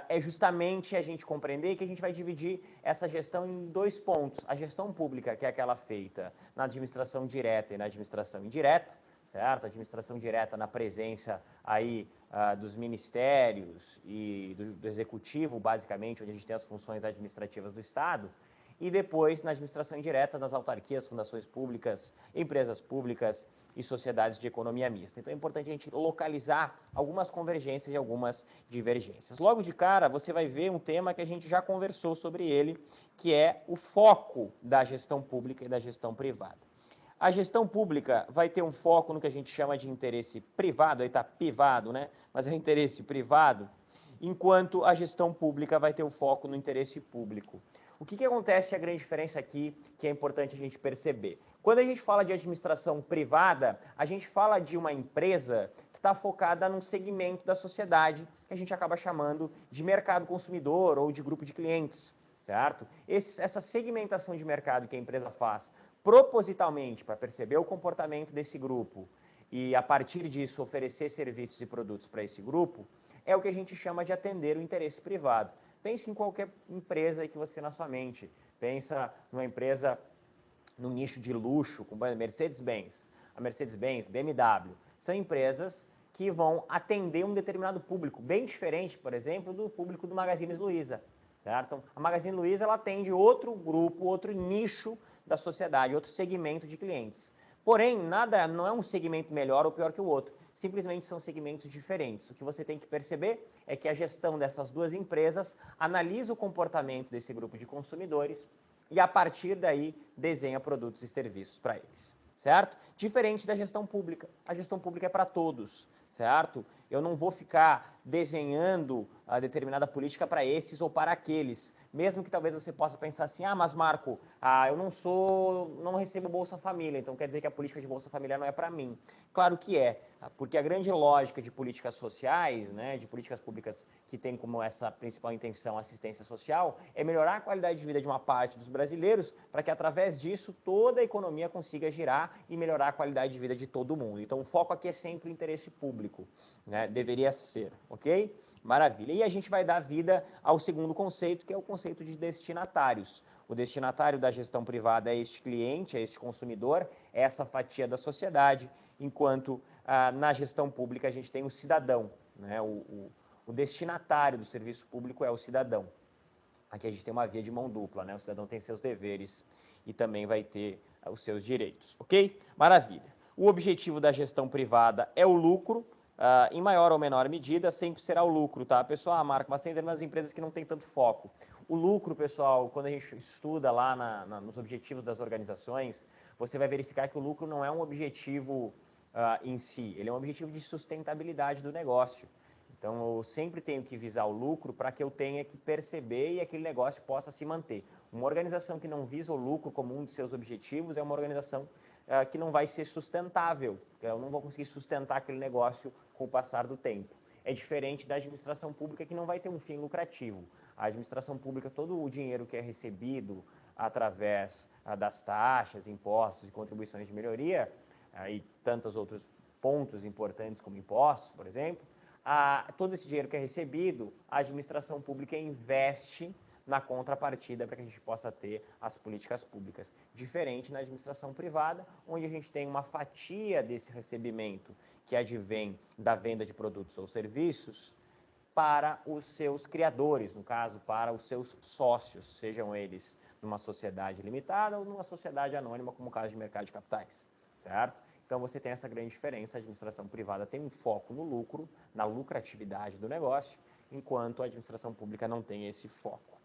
é justamente a gente compreender que a gente vai dividir essa gestão em 2 pontos, a gestão pública, que é aquela feita na administração direta e na administração indireta, certo? A administração direta na presença aí dos ministérios e do executivo, basicamente, onde a gente tem as funções administrativas do Estado, e depois na administração indireta das autarquias, fundações públicas, empresas públicas e sociedades de economia mista. Então é importante a gente localizar algumas convergências e algumas divergências. Logo de cara, você vai ver um tema que a gente já conversou sobre ele, que é o foco da gestão pública e da gestão privada. A gestão pública vai ter um foco no que a gente chama de interesse privado, aí está privado, né? Mas é interesse privado, enquanto a gestão pública vai ter o foco no interesse público. O que acontece, a grande diferença aqui, que é importante a gente perceber? Quando a gente fala de administração privada, a gente fala de uma empresa que está focada num segmento da sociedade, que a gente acaba chamando de mercado consumidor ou de grupo de clientes, certo? Essa segmentação de mercado que a empresa faz propositalmente para perceber o comportamento desse grupo e, a partir disso, oferecer serviços e produtos para esse grupo, é o que a gente chama de atender o interesse privado. Pense em qualquer empresa que você na sua mente. Pensa numa empresa no nicho de luxo, como Mercedes-Benz. A Mercedes-Benz, BMW, são empresas que vão atender um determinado público, bem diferente, por exemplo, do público do Magazine Luiza, certo? Então, a Magazine Luiza ela atende outro grupo, outro nicho da sociedade, outro segmento de clientes. Porém, não é um segmento melhor ou pior que o outro, simplesmente são segmentos diferentes. O que você tem que perceber é que a gestão dessas duas empresas analisa o comportamento desse grupo de consumidores e, a partir daí, desenha produtos e serviços para eles, certo? Diferente da gestão pública. A gestão pública é para todos, certo? Eu não vou ficar desenhando a determinada política para esses ou para aqueles. Mesmo que talvez você possa pensar assim, mas Marco, eu não recebo Bolsa Família, então quer dizer que a política de Bolsa Família não é para mim. Claro que é, porque a grande lógica de políticas sociais, né, de políticas públicas que tem como essa principal intenção a assistência social, é melhorar a qualidade de vida de uma parte dos brasileiros, para que através disso toda a economia consiga girar e melhorar a qualidade de vida de todo mundo. Então o foco aqui é sempre o interesse público, né, deveria ser, ok? Maravilha. E a gente vai dar vida ao segundo conceito, que é o conceito de destinatários. O destinatário da gestão privada é este cliente, é este consumidor, é essa fatia da sociedade, enquanto na gestão pública a gente tem o cidadão, né? O destinatário do serviço público é o cidadão. Aqui a gente tem uma via de mão dupla, né? O cidadão tem seus deveres e também vai ter os seus direitos, ok? Maravilha. O objetivo da gestão privada é o lucro, em maior ou menor medida, sempre será o lucro, tá? Pessoal, Marco, mas tem determinadas empresas que não tem tanto foco. O lucro, pessoal, quando a gente estuda lá nos objetivos das organizações, você vai verificar que o lucro não é um objetivo em si, ele é um objetivo de sustentabilidade do negócio. Então, eu sempre tenho que visar o lucro para que eu tenha que perceber e aquele negócio possa se manter. Uma organização que não visa o lucro como um de seus objetivos é uma organização que não vai ser sustentável. Eu não vou conseguir sustentar aquele negócio com o passar do tempo. É diferente da administração pública, que não vai ter um fim lucrativo. A administração pública, todo o dinheiro que é recebido através das taxas, impostos e contribuições de melhoria, e tantos outros pontos importantes como impostos, por exemplo, todo esse dinheiro que é recebido, a administração pública investe na contrapartida para que a gente possa ter as políticas públicas. Diferente na administração privada, onde a gente tem uma fatia desse recebimento que advém da venda de produtos ou serviços para os seus criadores, no caso, para os seus sócios, sejam eles numa sociedade limitada ou numa sociedade anônima, como o caso de mercado de capitais, certo? Então, você tem essa grande diferença. A administração privada tem um foco no lucro, na lucratividade do negócio, enquanto a administração pública não tem esse foco.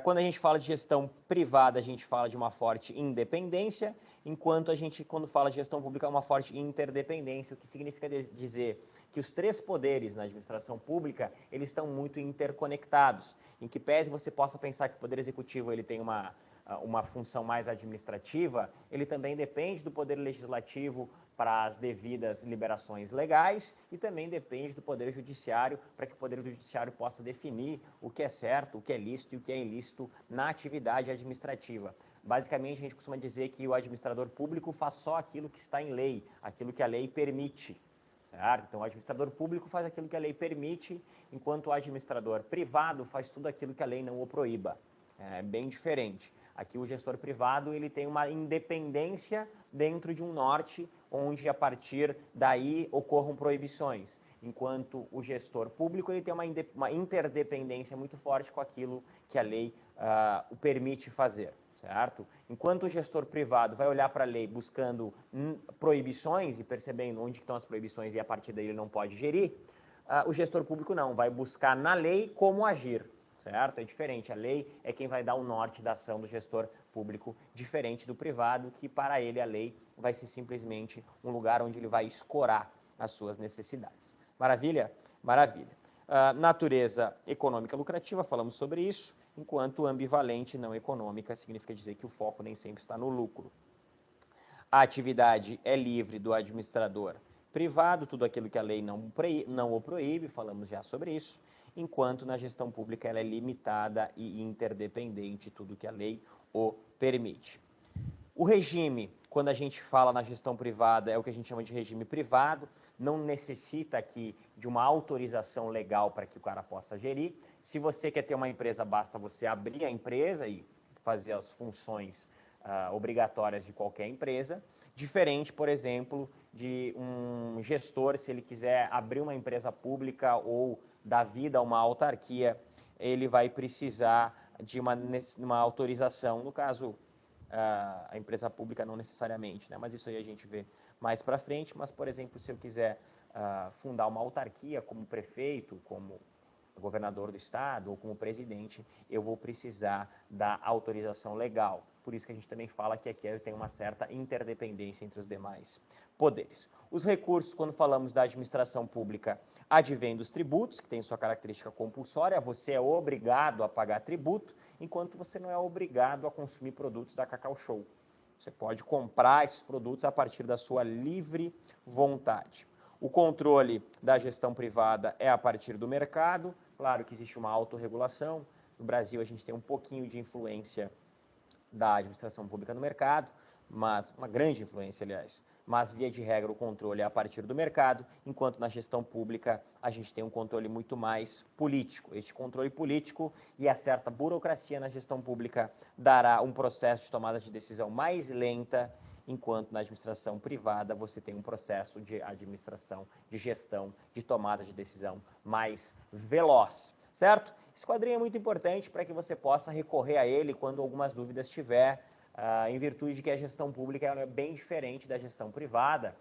Quando a gente fala de gestão privada, a gente fala de uma forte independência, enquanto a gente, quando fala de gestão pública, é uma forte interdependência, o que significa dizer que os três poderes na administração pública, eles estão muito interconectados, em que pese você possa pensar que o poder executivo ele tem uma função mais administrativa, ele também depende do poder legislativo para as devidas liberações legais e também depende do poder judiciário para que o poder judiciário possa definir o que é certo, o que é lícito e o que é ilícito na atividade administrativa. Basicamente, a gente costuma dizer que o administrador público faz só aquilo que está em lei, aquilo que a lei permite, certo? Então, o administrador público faz aquilo que a lei permite, enquanto o administrador privado faz tudo aquilo que a lei não o proíba. É bem diferente. Aqui o gestor privado ele tem uma independência dentro de um norte, onde a partir daí ocorram proibições, enquanto o gestor público ele tem uma interdependência muito forte com aquilo que a lei o permite fazer, certo? Enquanto o gestor privado vai olhar para a lei buscando proibições e percebendo onde estão as proibições e a partir daí ele não pode gerir, o gestor público não, vai buscar na lei como agir. Certo? É diferente. A lei é quem vai dar o norte da ação do gestor público, diferente do privado, que para ele a lei vai ser simplesmente um lugar onde ele vai escorar as suas necessidades. Maravilha? Maravilha. Natureza econômica lucrativa, falamos sobre isso, enquanto ambivalente não econômica significa dizer que o foco nem sempre está no lucro. A atividade é livre do administrador privado, tudo aquilo que a lei não o proíbe, falamos já sobre isso, enquanto na gestão pública ela é limitada e interdependente, tudo que a lei o permite. O regime Quando a gente fala na gestão privada, é o que a gente chama de regime privado, não necessita aqui de uma autorização legal para que o cara possa gerir. Se você quer ter uma empresa, basta você abrir a empresa e fazer as funções obrigatórias de qualquer empresa. Diferente, por exemplo, de um gestor, se ele quiser abrir uma empresa pública ou dar vida a uma autarquia, ele vai precisar de uma autorização, no caso, a empresa pública não necessariamente, né? Mas isso aí a gente vê mais para frente. Mas, por exemplo, se eu quiser fundar uma autarquia como prefeito, como governador do estado ou como presidente, eu vou precisar da autorização legal. Por isso que a gente também fala que aqui tem uma certa interdependência entre os demais poderes. Os recursos, quando falamos da administração pública, advêm dos tributos, que tem sua característica compulsória, você é obrigado a pagar tributo, enquanto você não é obrigado a consumir produtos da Cacau Show. Você pode comprar esses produtos a partir da sua livre vontade. O controle da gestão privada é a partir do mercado. Claro que existe uma autorregulação. No Brasil, a gente tem um pouquinho de influência da administração pública no mercado, mas uma grande influência, aliás. Mas, via de regra, o controle é a partir do mercado, enquanto na gestão pública a gente tem um controle muito mais político. Este controle político e a certa burocracia na gestão pública dará um processo de tomada de decisão mais lenta, enquanto na administração privada você tem um processo de administração, de gestão, de tomada de decisão mais veloz, certo? Esse quadrinho é muito importante para que você possa recorrer a ele quando algumas dúvidas tiver, em virtude de que a gestão pública ela é bem diferente da gestão privada,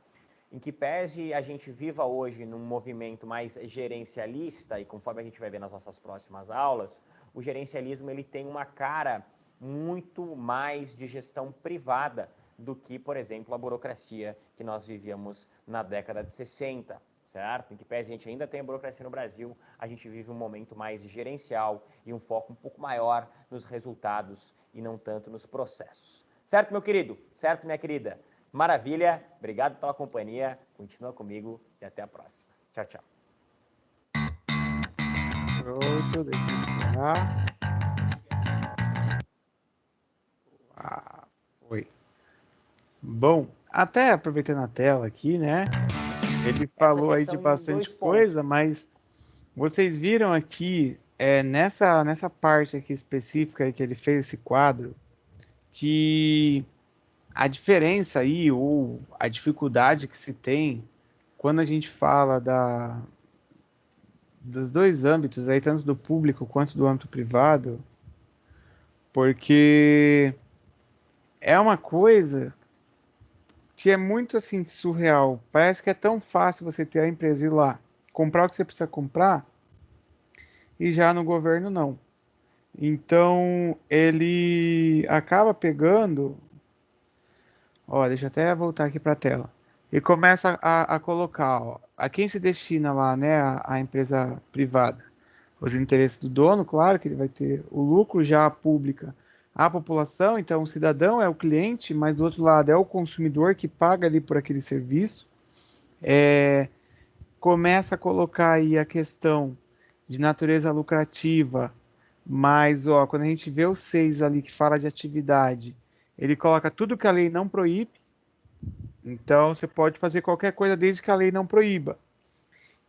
em que pese a gente viva hoje num movimento mais gerencialista, e conforme a gente vai ver nas nossas próximas aulas, o gerencialismo ele tem uma cara muito mais de gestão privada, do que, por exemplo, a burocracia que nós vivíamos na década de 60, certo? Em que pese a gente ainda tem a burocracia no Brasil, a gente vive um momento mais gerencial e um foco um pouco maior nos resultados e não tanto nos processos. Certo, meu querido? Certo, minha querida? Maravilha, obrigado pela companhia, continua comigo e até a próxima. Tchau, tchau. Pronto, deixa eu encerrar. Foi. Bom, até aproveitando a tela aqui, né? Ele falou aí de bastante coisa, mas vocês viram aqui, nessa parte aqui específica aí que ele fez esse quadro, que a diferença aí, ou a dificuldade que se tem quando a gente fala dos dois âmbitos aí, tanto do público quanto do âmbito privado, porque é uma coisa que é muito assim surreal. Parece que é tão fácil você ter a empresa ir lá, comprar o que você precisa comprar, e já no governo não. Então ele acaba pegando, ó, deixa eu até voltar aqui para a tela. E começa a colocar, ó, a quem se destina lá, né, a empresa privada. Os interesses do dono, claro que ele vai ter o lucro, já a pública, a população, então o cidadão é o cliente, mas do outro lado é o consumidor que paga ali por aquele serviço. Começa a colocar aí a questão de natureza lucrativa, mas ó, quando a gente vê o 6 ali que fala de atividade, ele coloca tudo que a lei não proíbe, então você pode fazer qualquer coisa desde que a lei não proíba.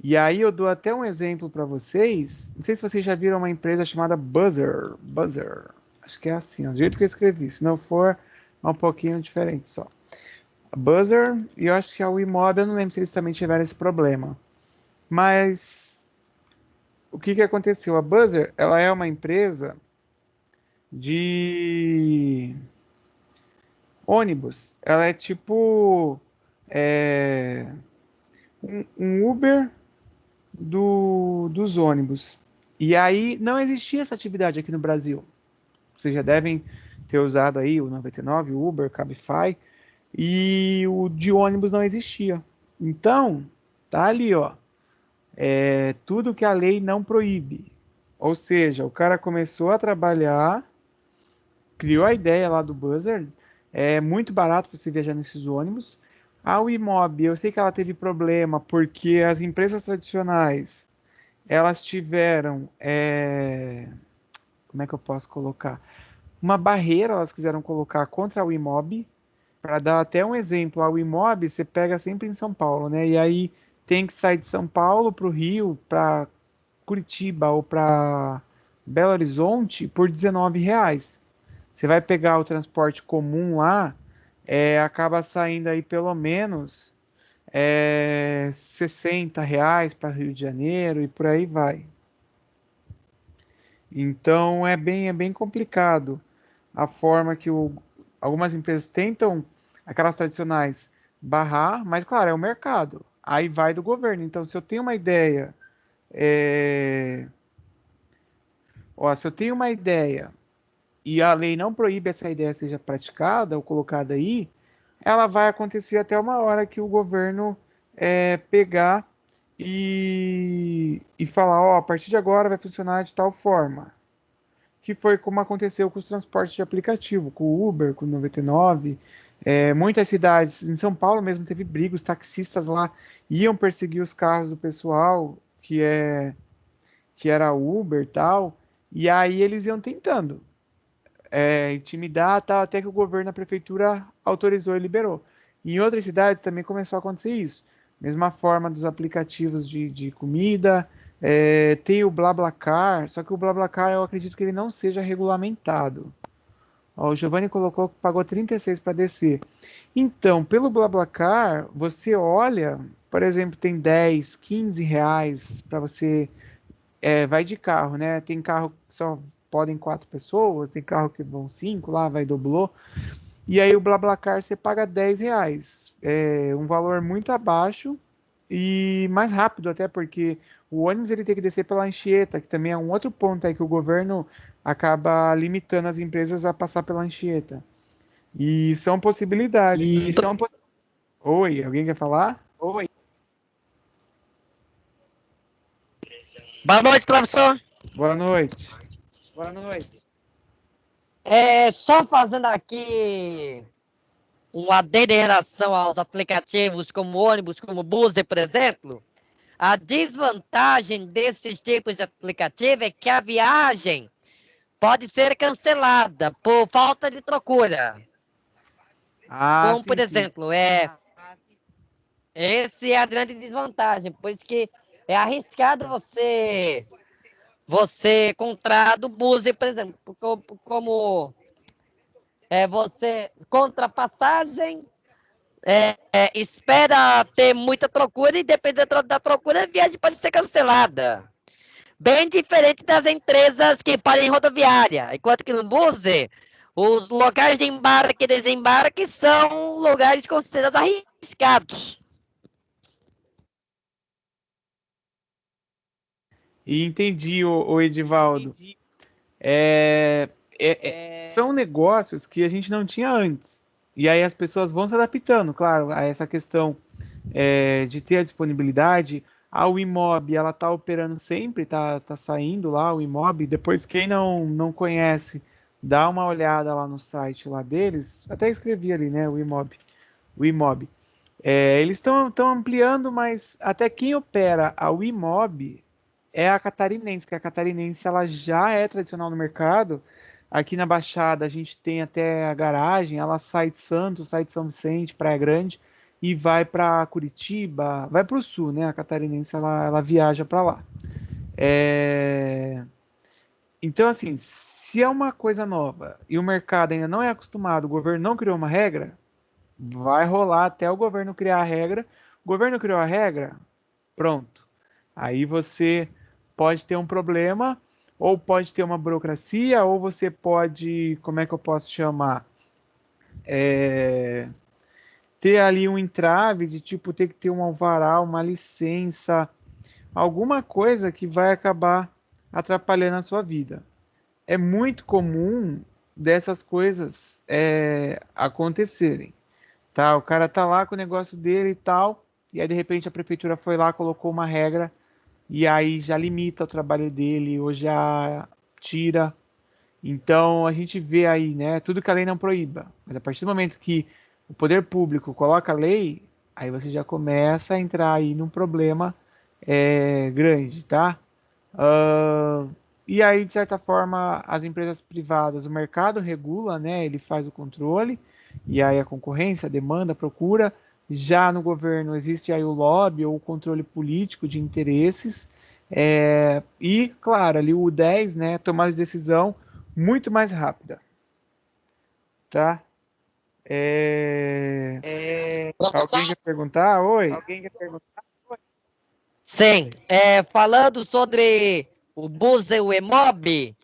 E aí eu dou até um exemplo para vocês. Não sei se vocês já viram uma empresa chamada Buzzer. Acho que é assim, ó, do jeito que eu escrevi. Se não for, é um pouquinho diferente só. A Buzzer, e eu acho que a Wimob, eu não lembro se eles também tiveram esse problema. Mas o que aconteceu? A Buzzer, ela é uma empresa de ônibus. Ela é tipo um Uber dos ônibus. E aí não existia essa atividade aqui no Brasil. Vocês já devem ter usado aí o 99, o Uber, Cabify, e o de ônibus não existia. Então, tá ali, ó. Tudo que a lei não proíbe. Ou seja, o cara começou a trabalhar, criou a ideia lá do Buzzer, é muito barato para você viajar nesses ônibus. A Wimob, eu sei que ela teve problema porque as empresas tradicionais elas tiveram, como é que eu posso colocar? Uma barreira, elas quiseram colocar contra a Wimob, para dar até um exemplo, o Imob você pega sempre em São Paulo, né? E aí tem que sair de São Paulo para o Rio, para Curitiba ou para Belo Horizonte por R$ 19. Você vai pegar o transporte comum lá, acaba saindo aí pelo menos R$ 60 para Rio de Janeiro e por aí vai. Então é bem complicado a forma que algumas empresas tentam, aquelas tradicionais, barrar, mas claro, é o mercado. Aí vai do governo. Então, se eu tenho uma ideia, se eu tenho uma ideia e a lei não proíbe essa ideia seja praticada ou colocada aí, ela vai acontecer até uma hora que o governo pegar e falar, ó, a partir de agora vai funcionar de tal forma. Que foi como aconteceu com os transportes de aplicativo, com o Uber, com o 99. Muitas cidades, em São Paulo mesmo, teve briga, os taxistas lá iam perseguir os carros do pessoal que era Uber e tal, e aí eles iam tentando intimidar, tal, até que o governo, a prefeitura autorizou e liberou. Em outras cidades também começou a acontecer isso. Mesma forma dos aplicativos de comida, tem o BlaBlaCar, só que o BlaBlaCar eu acredito que ele não seja regulamentado. Ó, o Giovanni colocou que pagou 36 para descer. Então, pelo BlaBlaCar, você olha, por exemplo, tem 10, 15 reais para você vai de carro, né? Tem carro que só podem 4 pessoas, tem carro que vão 5, lá vai dobrou. E aí o BlaBlaCar você paga R$ 10. É um valor muito abaixo e mais rápido até, porque o ônibus ele tem que descer pela Anchieta, que também é um outro ponto aí que o governo acaba limitando as empresas a passar pela Anchieta. E são possibilidades. Oi, alguém quer falar? Boa noite, professor. Boa noite. Só fazendo aqui um adendo em relação aos aplicativos como ônibus, como Buzer, por exemplo. A desvantagem desses tipos de aplicativo é que a viagem pode ser cancelada por falta de procura. Ah, Como, sim, por sim. exemplo, esse é a grande desvantagem, pois que é arriscado você comprar do Buzer, por exemplo, como você contra a passagem, espera ter muita procura e dependendo da procura, a viagem pode ser cancelada. Bem diferente das empresas que param em rodoviária, enquanto que no Buzer, os locais de embarque e desembarque são lugares considerados arriscados. E entendi, o Edivaldo. São negócios que a gente não tinha antes. E aí as pessoas vão se adaptando, claro, a essa questão de ter a disponibilidade. A Wimob, ela tá operando sempre, tá saindo lá o Wimob. Depois, quem não conhece, dá uma olhada lá no site lá deles. Até escrevi ali, né, o Wimob. Eles estão ampliando, mas até quem opera a Wimob é a Catarinense, que a Catarinense ela já é tradicional no mercado. Aqui na Baixada a gente tem até a garagem, ela sai de Santos, sai de São Vicente, Praia Grande e vai para Curitiba, vai para o sul, né? A Catarinense ela viaja para lá. Então, assim, se é uma coisa nova e o mercado ainda não é acostumado, o governo não criou uma regra, vai rolar até o governo criar a regra. O governo criou a regra, pronto. Aí você pode ter um problema, ou pode ter uma burocracia, ou você pode, como é que eu posso chamar? Ter ali um entrave de tipo ter que ter um alvará, uma licença, alguma coisa que vai acabar atrapalhando a sua vida. É muito comum dessas coisas acontecerem. Tá, o cara tá lá com o negócio dele e tal, e aí de repente a prefeitura foi lá, colocou uma regra e aí já limita o trabalho dele ou já tira. Então a gente vê aí, né, tudo que a lei não proíba. Mas a partir do momento que o poder público coloca a lei, aí você já começa a entrar aí num problema grande, tá? Ah, e aí, de certa forma, as empresas privadas, o mercado regula, né? Ele faz o controle, e aí a concorrência, a demanda, a procura. Já no governo existe aí o lobby ou o controle político de interesses. E, claro, ali o 10, né, tomada de decisão muito mais rápida. Tá? Alguém quer perguntar? Oi? Sim, falando sobre o bus e o EMOB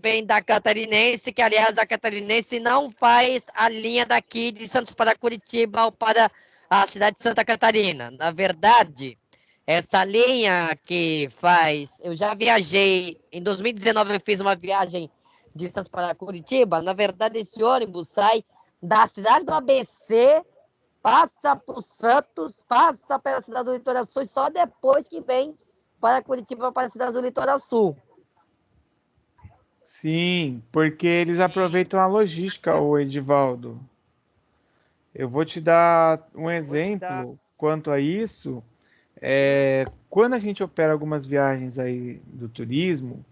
vem da Catarinense, que aliás a Catarinense não faz a linha daqui de Santos para Curitiba ou para a cidade de Santa Catarina. Na verdade, essa linha que faz, eu já viajei, em 2019 eu fiz uma viagem de Santos para Curitiba. Na verdade, esse ônibus sai da cidade do ABC, passa por Santos, passa pela cidade do Litoral Sul e só depois que vem para Curitiba, para a cidade do Litoral Sul. Sim, porque eles aproveitam a logística, o Edivaldo. Eu vou te dar um exemplo quanto a isso. Quando a gente opera algumas viagens aí do turismo,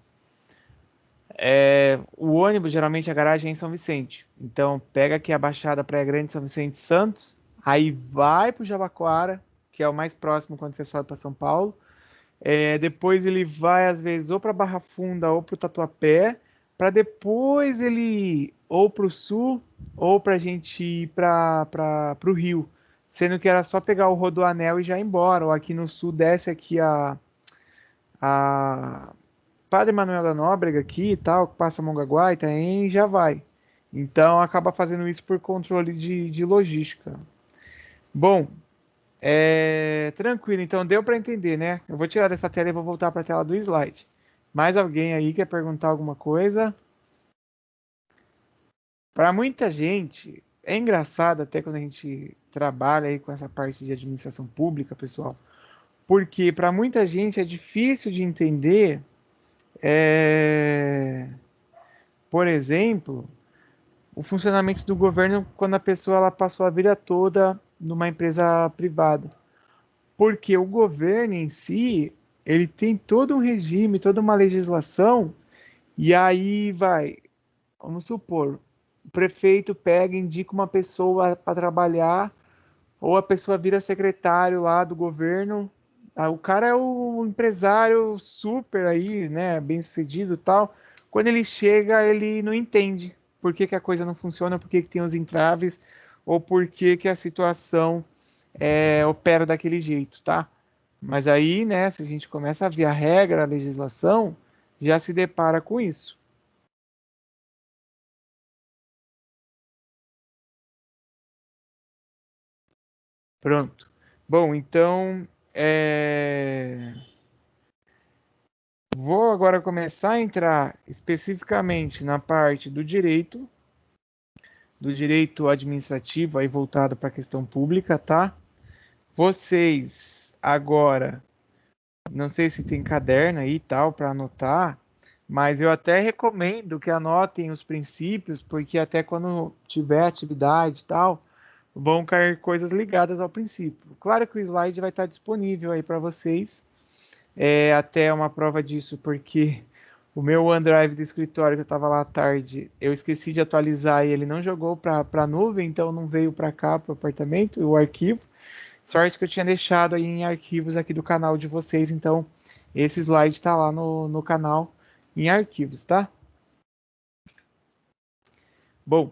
o ônibus geralmente a garagem é em São Vicente. Então pega aqui a Baixada Praia Grande, São Vicente Santos, aí vai para o Jabaquara, que é o mais próximo quando você sobe para São Paulo. Depois ele vai às vezes ou para Barra Funda ou para o Tatuapé, para depois ele ir ou para o sul ou para a gente ir para o Rio, sendo que era só pegar o Rodoanel e já ir embora. Ou aqui no sul desce aqui a Padre Manuel da Nóbrega aqui e tal, que passa Mongaguá, Itaém e já vai. Então acaba fazendo isso por controle de logística. Bom, tranquilo, então deu para entender, né? Eu vou tirar dessa tela e vou voltar para a tela do slide. Mais alguém aí quer perguntar alguma coisa? Para muita gente, é engraçado até quando a gente trabalha aí com essa parte de administração pública, pessoal, porque para muita gente é difícil de entender, por exemplo, o funcionamento do governo quando a pessoa ela passou a vida toda numa empresa privada. Porque o governo em si, ele tem todo um regime, toda uma legislação, e aí vamos supor, o prefeito pega e indica uma pessoa para trabalhar, ou a pessoa vira secretário lá do governo, o cara é o empresário super aí, né, bem sucedido e tal. Quando ele chega, ele não entende por que que a coisa não funciona, por que que tem os entraves, ou por que que a situação opera daquele jeito, tá? Mas aí, né, se a gente começa a ver a regra, a legislação, já se depara com isso. Pronto. Bom, então, vou agora começar a entrar especificamente na parte do direito administrativo aí voltado para a questão pública, tá? Vocês agora, não sei se tem caderno aí e tal para anotar, mas eu até recomendo que anotem os princípios, porque até quando tiver atividade e tal, vão cair coisas ligadas ao princípio. Claro que o slide vai estar disponível aí para vocês, até uma prova disso, porque o meu OneDrive do escritório que eu estava lá à tarde, eu esqueci de atualizar e ele não jogou para a nuvem, então não veio para cá, para o apartamento, o arquivo. Sorte que eu tinha deixado aí em arquivos aqui do canal de vocês, então esse slide está lá no canal em arquivos, tá? Bom,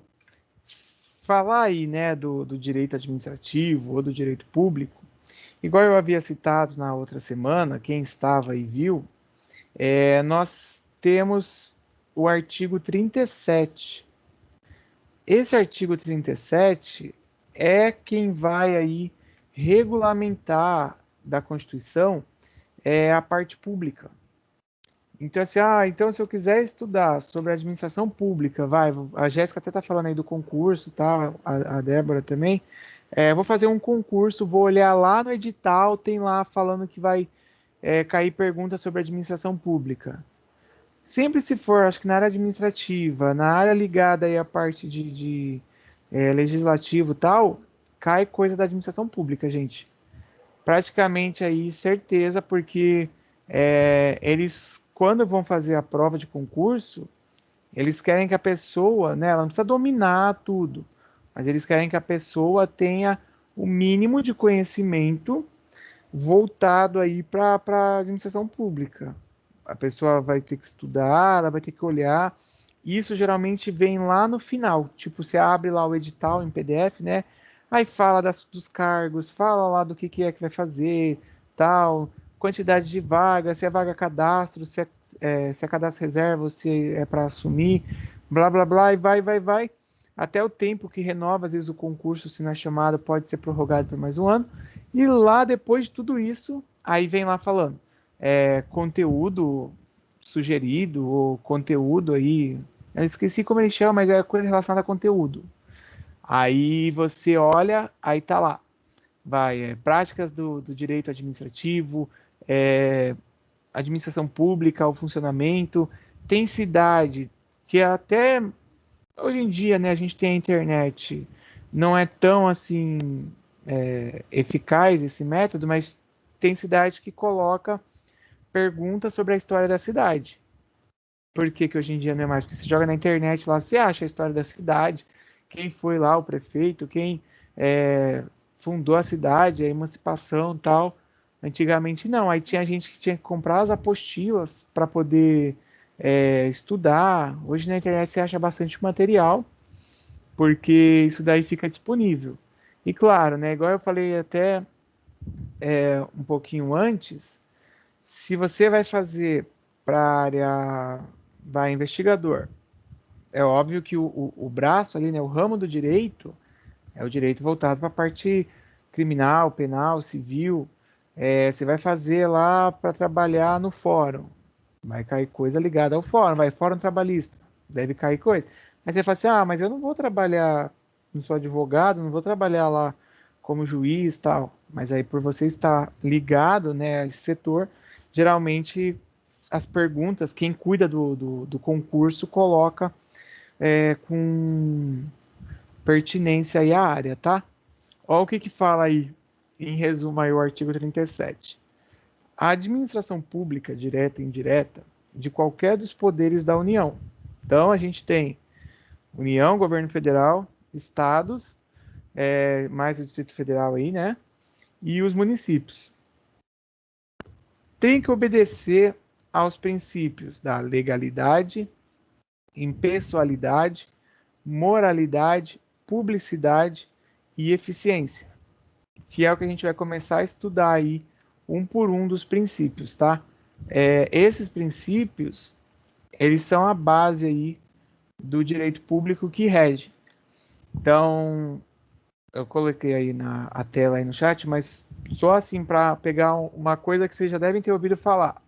falar aí, né, do direito administrativo ou do direito público, igual eu havia citado na outra semana, quem estava e viu, nós temos o artigo 37. Esse artigo 37 é quem vai aí regulamentar da Constituição a parte pública. Então, assim, então se eu quiser estudar sobre administração pública, a Jéssica até está falando aí do concurso, tá? A Débora também. Vou fazer um concurso, vou olhar lá no edital, tem lá falando que vai cair pergunta sobre administração pública. Sempre se for, acho que na área administrativa, na área ligada aí à parte de legislativo e tal, cai coisa da administração pública, gente. Praticamente aí, certeza, porque eles, quando vão fazer a prova de concurso, Eles querem que a pessoa, né, ela não precisa dominar tudo, mas eles querem que a pessoa tenha o mínimo de conhecimento voltado aí para a administração pública. A pessoa vai ter que estudar, ela vai ter que olhar. Isso geralmente vem lá no final. Tipo, você abre lá o edital em PDF, né? Aí fala dos cargos, fala lá do que é que vai fazer, tal, quantidade de vagas, se é vaga cadastro, se é cadastro reserva ou se é para assumir, blá, blá, blá, e vai. Até o tempo que renova, às vezes o concurso, se não é chamado, pode ser prorrogado por mais um ano. E lá, depois de tudo isso, aí vem lá falando, conteúdo sugerido, ou conteúdo aí, eu esqueci como ele chama, mas é coisa relacionada a conteúdo. Aí você olha, aí tá lá, práticas do direito administrativo, administração pública, o funcionamento, tem cidade, que até hoje em dia, né, a gente tem a internet, não é tão assim eficaz esse método, mas tem cidade que coloca perguntas sobre a história da cidade. Por que hoje em dia não é mais? Porque você joga na internet lá, você acha a história da cidade, quem foi lá o prefeito, quem fundou a cidade, a emancipação e tal. Antigamente não, aí tinha gente que tinha que comprar as apostilas para poder estudar. Hoje na internet você acha bastante material, porque isso daí fica disponível. E claro, né, igual eu falei até um pouquinho antes, se você vai fazer para a área investigador, é óbvio que o braço ali, né, o ramo do direito, é o direito voltado para a parte criminal, penal, civil. Você vai fazer lá para trabalhar no fórum, vai cair coisa ligada ao fórum, fórum trabalhista, deve cair coisa. Aí você fala assim, mas eu não vou trabalhar, não sou advogado, não vou trabalhar lá como juiz tal. Mas aí por você estar ligado, né, a esse setor, geralmente as perguntas, quem cuida do concurso coloca com pertinência aí à área, tá? Olha o que fala aí, em resumo aí o artigo 37. A administração pública, direta e indireta, de qualquer dos poderes da União. Então, a gente tem União, Governo Federal, Estados, mais o Distrito Federal aí, né? E os municípios. Tem que obedecer aos princípios da legalidade, impessoalidade, moralidade, publicidade e eficiência, que é o que a gente vai começar a estudar aí, um por um dos princípios, tá? Esses princípios, eles são a base aí do direito público que rege. Então, eu coloquei aí a tela aí no chat, mas só assim para pegar uma coisa que vocês já devem ter ouvido falar.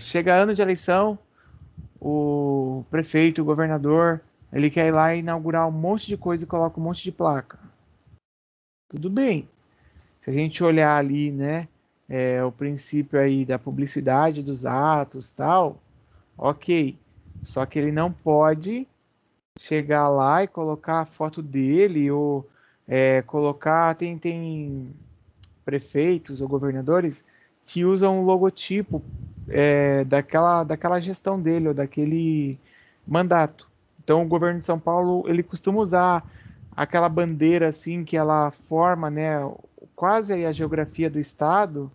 Chega ano de eleição, o prefeito, o governador, ele quer ir lá e inaugurar um monte de coisa e coloca um monte de placa. Tudo bem. Se a gente olhar ali, né, o princípio aí da publicidade dos atos, tal, ok. Só que ele não pode chegar lá e colocar a foto dele ou colocar, tem prefeitos ou governadores que usam o logotipo daquela gestão dele ou daquele mandato. Então o governo de São Paulo, ele costuma usar aquela bandeira assim que ela forma, né, quase aí a geografia do estado,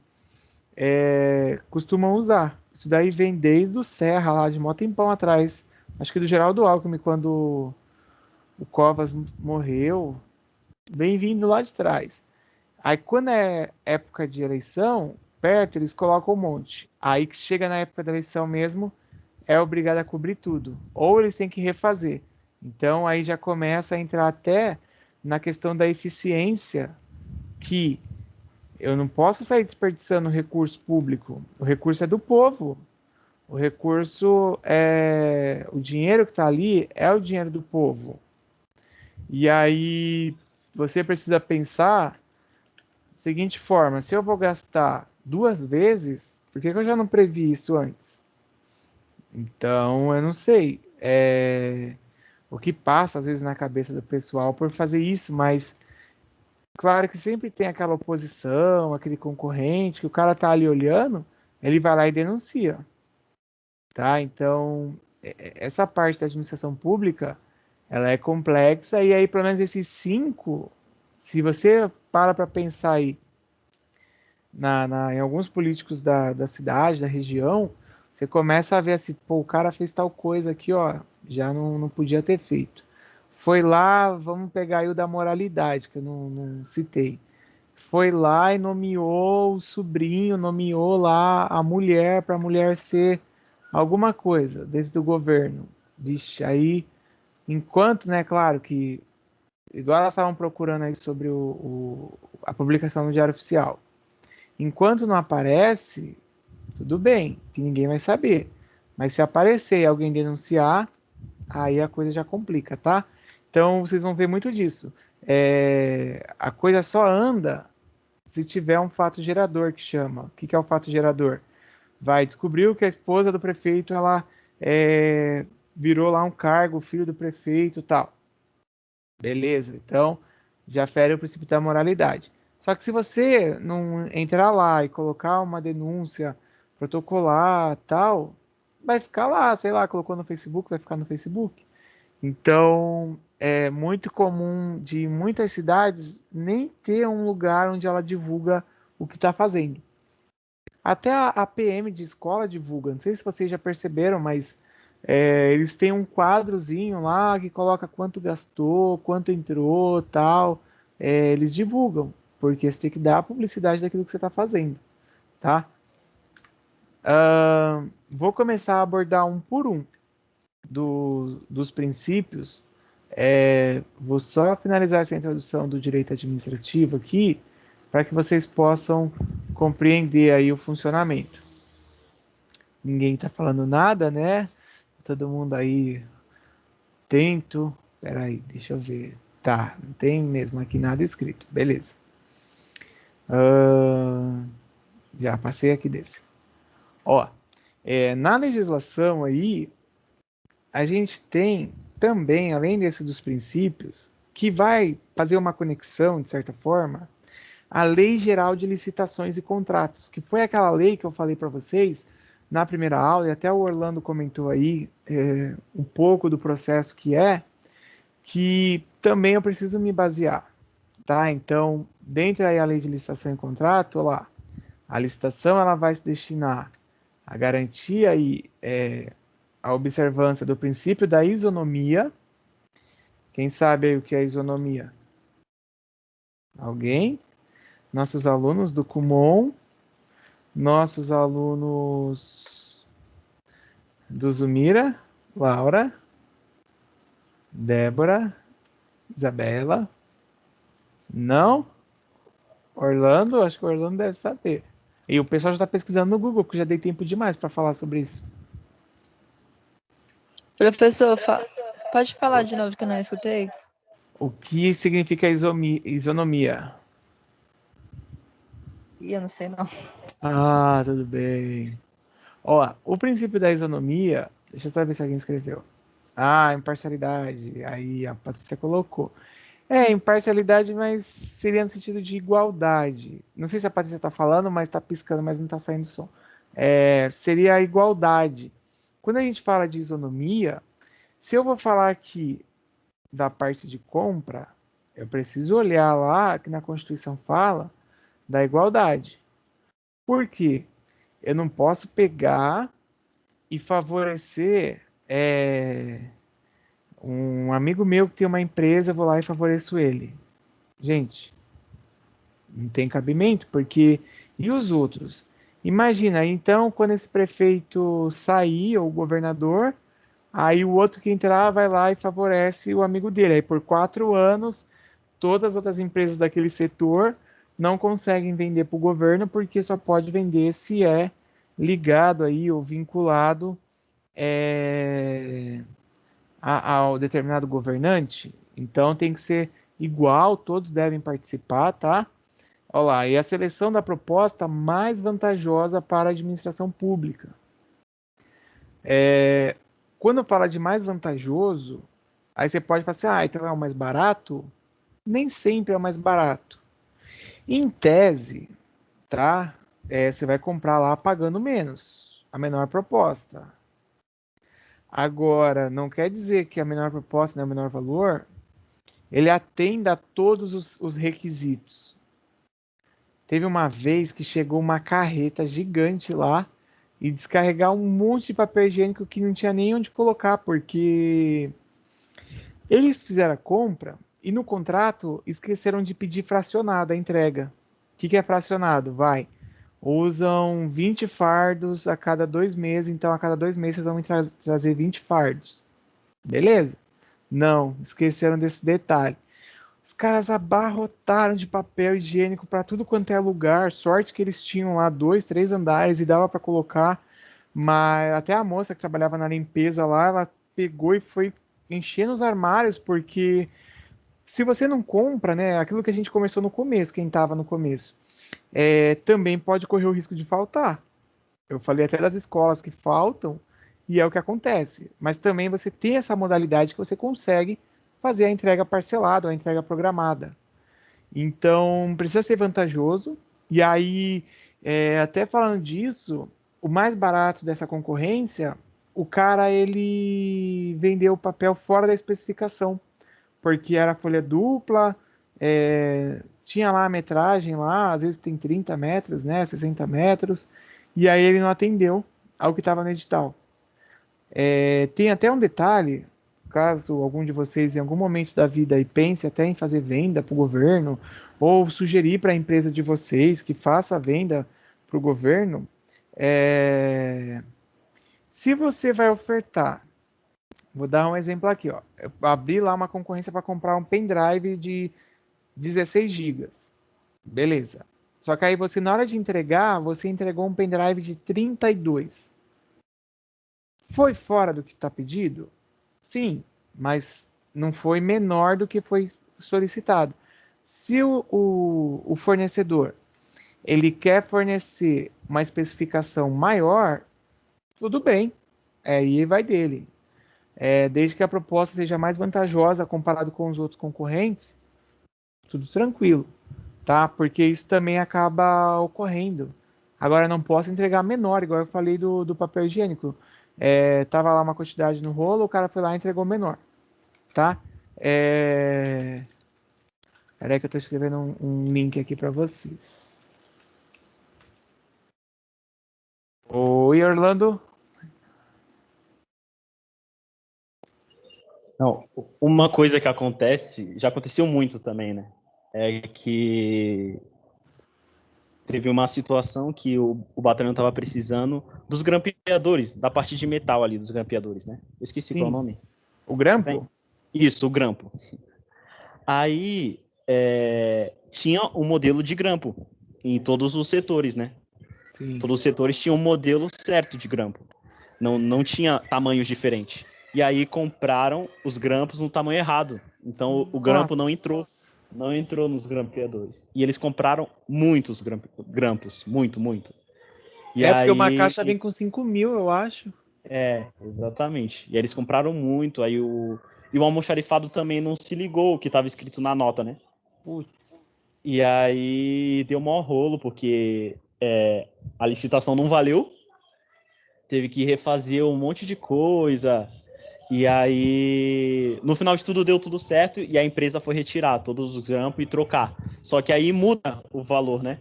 costumam usar. Isso daí vem desde o Serra, lá de mó tempão atrás. Acho que do Geraldo Alckmin, quando o Covas morreu, vem vindo lá de trás. Aí quando é época de eleição, perto, eles colocam um monte. Aí que chega na época da eleição mesmo, é obrigado a cobrir tudo. Ou eles têm que refazer. Então aí já começa a entrar até na questão da eficiência, que eu não posso sair desperdiçando recurso público. O recurso é do povo. O recurso o dinheiro que está ali é o dinheiro do povo. E aí você precisa pensar da seguinte forma: se eu vou gastar 2 vezes, por que eu já não previ isso antes? Então, eu não sei o que passa às vezes na cabeça do pessoal por fazer isso, mas claro que sempre tem aquela oposição, aquele concorrente, que o cara tá ali olhando, ele vai lá e denuncia. Tá? Então, essa parte da administração pública, ela é complexa, e aí pelo menos esses 5, se você para pensar aí em alguns políticos da cidade, da região, você começa a ver assim, pô, o cara fez tal coisa aqui, ó, já não podia ter feito. Foi lá, vamos pegar aí o da moralidade, que eu não citei. Foi lá e nomeou o sobrinho, nomeou lá a mulher, para a mulher ser alguma coisa dentro do governo. Vixe, aí, enquanto, né, claro que, igual elas estavam procurando aí sobre a publicação no Diário Oficial, enquanto não aparece, tudo bem, que ninguém vai saber. Mas se aparecer e alguém denunciar, aí a coisa já complica, tá? Então vocês vão ver muito disso. A coisa só anda se tiver um fato gerador que chama. O que é o fato gerador? Vai descobrir que a esposa do prefeito ela virou lá um cargo, filho do prefeito, tal. Beleza? Então já fere o princípio da moralidade. Só que se você não entrar lá e colocar uma denúncia, protocolar, tal, vai ficar lá, sei lá, colocou no Facebook, vai ficar no Facebook. Então, é muito comum de muitas cidades nem ter um lugar onde ela divulga o que está fazendo. Até a PM de escola divulga. Não sei se vocês já perceberam, mas eles têm um quadrozinho lá que coloca quanto gastou, quanto entrou, tal. Eles divulgam, porque você tem que dar a publicidade daquilo que você está fazendo, tá? Vou começar a abordar um por um dos princípios. Vou só finalizar essa introdução do direito administrativo aqui, para que vocês possam compreender aí o funcionamento. Ninguém está falando nada, né? Todo mundo aí atento. Espera aí, deixa eu ver. Tá, não tem mesmo aqui nada escrito. Beleza. Já passei aqui desse. Ó, na legislação aí, a gente tem também, além desse dos princípios, que vai fazer uma conexão, de certa forma, a Lei Geral de Licitações e Contratos, que foi aquela lei que eu falei para vocês na primeira aula, e até o Orlando comentou aí um pouco do processo que também eu preciso me basear, tá? Então, dentro aí a Lei de Licitação e Contrato, lá, a licitação ela vai se destinar a garantir aí a observância do princípio da isonomia. Quem sabe aí o que é isonomia? Alguém? Nossos alunos do Kumon, nossos alunos do Zumira, Laura, Débora, Isabela. Não? Orlando? Acho que o Orlando deve saber. E o pessoal já está pesquisando no Google, porque já dei tempo demais para falar sobre isso. Professor, pode falar de novo que eu não escutei? O que significa isonomia? Ih, eu não sei não. Ah, tudo bem. Ó, o princípio da isonomia, deixa eu só ver se alguém escreveu. Ah, imparcialidade. Aí a Patrícia colocou. Imparcialidade, mas seria no sentido de igualdade. Não sei se a Patrícia está falando, mas está piscando, mas não está saindo som. Seria a igualdade. Quando a gente fala de isonomia, se eu vou falar aqui da parte de compra, eu preciso olhar lá que na Constituição fala da igualdade. Por quê? Eu não posso pegar e favorecer um amigo meu que tem uma empresa, eu vou lá e favoreço ele. Gente, não tem cabimento, porque... E os outros? Imagina, então, quando esse prefeito sair, ou o governador, aí o outro que entrar vai lá e favorece o amigo dele. Aí por 4 anos, todas as outras empresas daquele setor não conseguem vender para o governo, porque só pode vender se é ligado aí ou vinculado ao determinado governante. Então tem que ser igual, todos devem participar, tá? Olha lá, e a seleção da proposta mais vantajosa para a administração pública. Quando fala de mais vantajoso, aí você pode falar assim, então é o mais barato? Nem sempre é o mais barato. Em tese, tá? Você vai comprar lá pagando menos, a menor proposta. Agora, não quer dizer que a menor proposta, né, o menor valor, ele atenda a todos os requisitos. Teve uma vez que chegou uma carreta gigante lá e descarregar um monte de papel higiênico que não tinha nem onde colocar, porque eles fizeram a compra e no contrato esqueceram de pedir fracionado a entrega. O que é fracionado? Usam 20 fardos a cada 2 meses, então a cada 2 meses vocês vão me trazer 20 fardos. Beleza? Não, esqueceram desse detalhe. Os caras abarrotaram de papel higiênico para tudo quanto é lugar. Sorte que eles tinham lá 2, 3 andares e dava para colocar. Mas até a moça que trabalhava na limpeza lá, ela pegou e foi enchendo os armários, porque se você não compra, né, aquilo que a gente conversou no começo, quem estava no começo, também pode correr o risco de faltar. Eu falei até das escolas que faltam, e é o que acontece. Mas também você tem essa modalidade que você consegue fazer a entrega parcelada, ou a entrega programada. Então, precisa ser vantajoso. E aí, até falando disso, o mais barato dessa concorrência, o cara, ele vendeu o papel fora da especificação, porque era folha dupla, tinha lá a metragem lá, às vezes tem 30 metros, né, 60 metros, e aí ele não atendeu ao que estava no edital. Tem até um detalhe, caso algum de vocês em algum momento da vida aí pense até em fazer venda para o governo, ou sugerir para a empresa de vocês que faça a venda para o governo, se você vai ofertar, vou dar um exemplo aqui, ó. Eu abri lá uma concorrência para comprar um pendrive de 16 gigas. Beleza. Só que aí você, na hora de entregar, você entregou um pendrive de 32. Foi fora do que está pedido? Sim, mas não foi menor do que foi solicitado. Se o fornecedor ele quer fornecer uma especificação maior, tudo bem, aí vai dele. Desde que a proposta seja mais vantajosa comparado com os outros concorrentes, tudo tranquilo, tá? Porque isso também acaba ocorrendo. Agora, não posso entregar menor, igual eu falei do papel higiênico. Tava lá uma quantidade no rolo, o cara foi lá e entregou menor, tá? Peraí que eu tô escrevendo um link aqui para vocês. Oi, Orlando. Não, uma coisa que acontece, já aconteceu muito também, né? É que teve uma situação que o batalhão estava precisando dos grampeadores, da parte de metal ali dos grampeadores, né? Eu esqueci qual é o nome. O grampo? Isso, o grampo. Aí tinha um modelo de grampo em todos os setores, né? Sim. Todos os setores tinham um modelo certo de grampo. Não tinha tamanhos diferentes. E aí compraram os grampos no tamanho errado. Então o grampo não entrou. Não entrou nos grampeadores. E eles compraram muitos grampos. Muito. E porque aí, uma caixa vem com 5.000, eu acho. Exatamente. E aí eles compraram muito. Aí o almoxarifado também não se ligou o que estava escrito na nota, né? Putz. E aí deu maior rolo, porque a licitação não valeu. Teve que refazer um monte de coisa. E aí, no final de tudo, deu tudo certo e a empresa foi retirar todos os grampos e trocar. Só que aí muda o valor, né?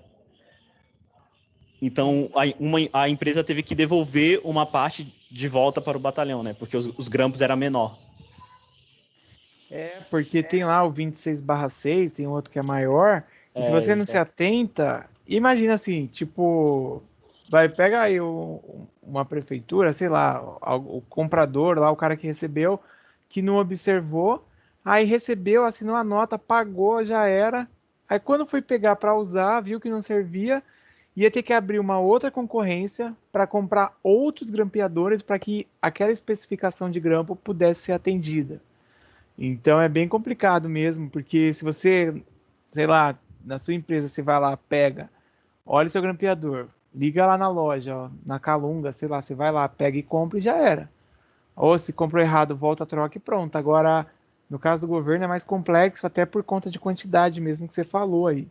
Então, a empresa teve que devolver uma parte de volta para o batalhão, né? Porque os grampos eram menor. Porque tem lá o 26/6, tem outro que é maior. E se você não se atenta, imagina assim, tipo, pega aí uma prefeitura, sei lá, o comprador lá, o cara que recebeu, que não observou, aí recebeu, assinou a nota, pagou, já era. Aí quando foi pegar para usar, viu que não servia, ia ter que abrir uma outra concorrência para comprar outros grampeadores para que aquela especificação de grampo pudesse ser atendida. Então é bem complicado mesmo, porque se você, sei lá, na sua empresa você vai lá, pega, olha o seu grampeador, liga lá na loja, ó, na Calunga, sei lá, você vai lá, pega e compra e já era. Ou se comprou errado, volta, troca e pronto. Agora, no caso do governo é mais complexo, até por conta de quantidade mesmo que você falou aí.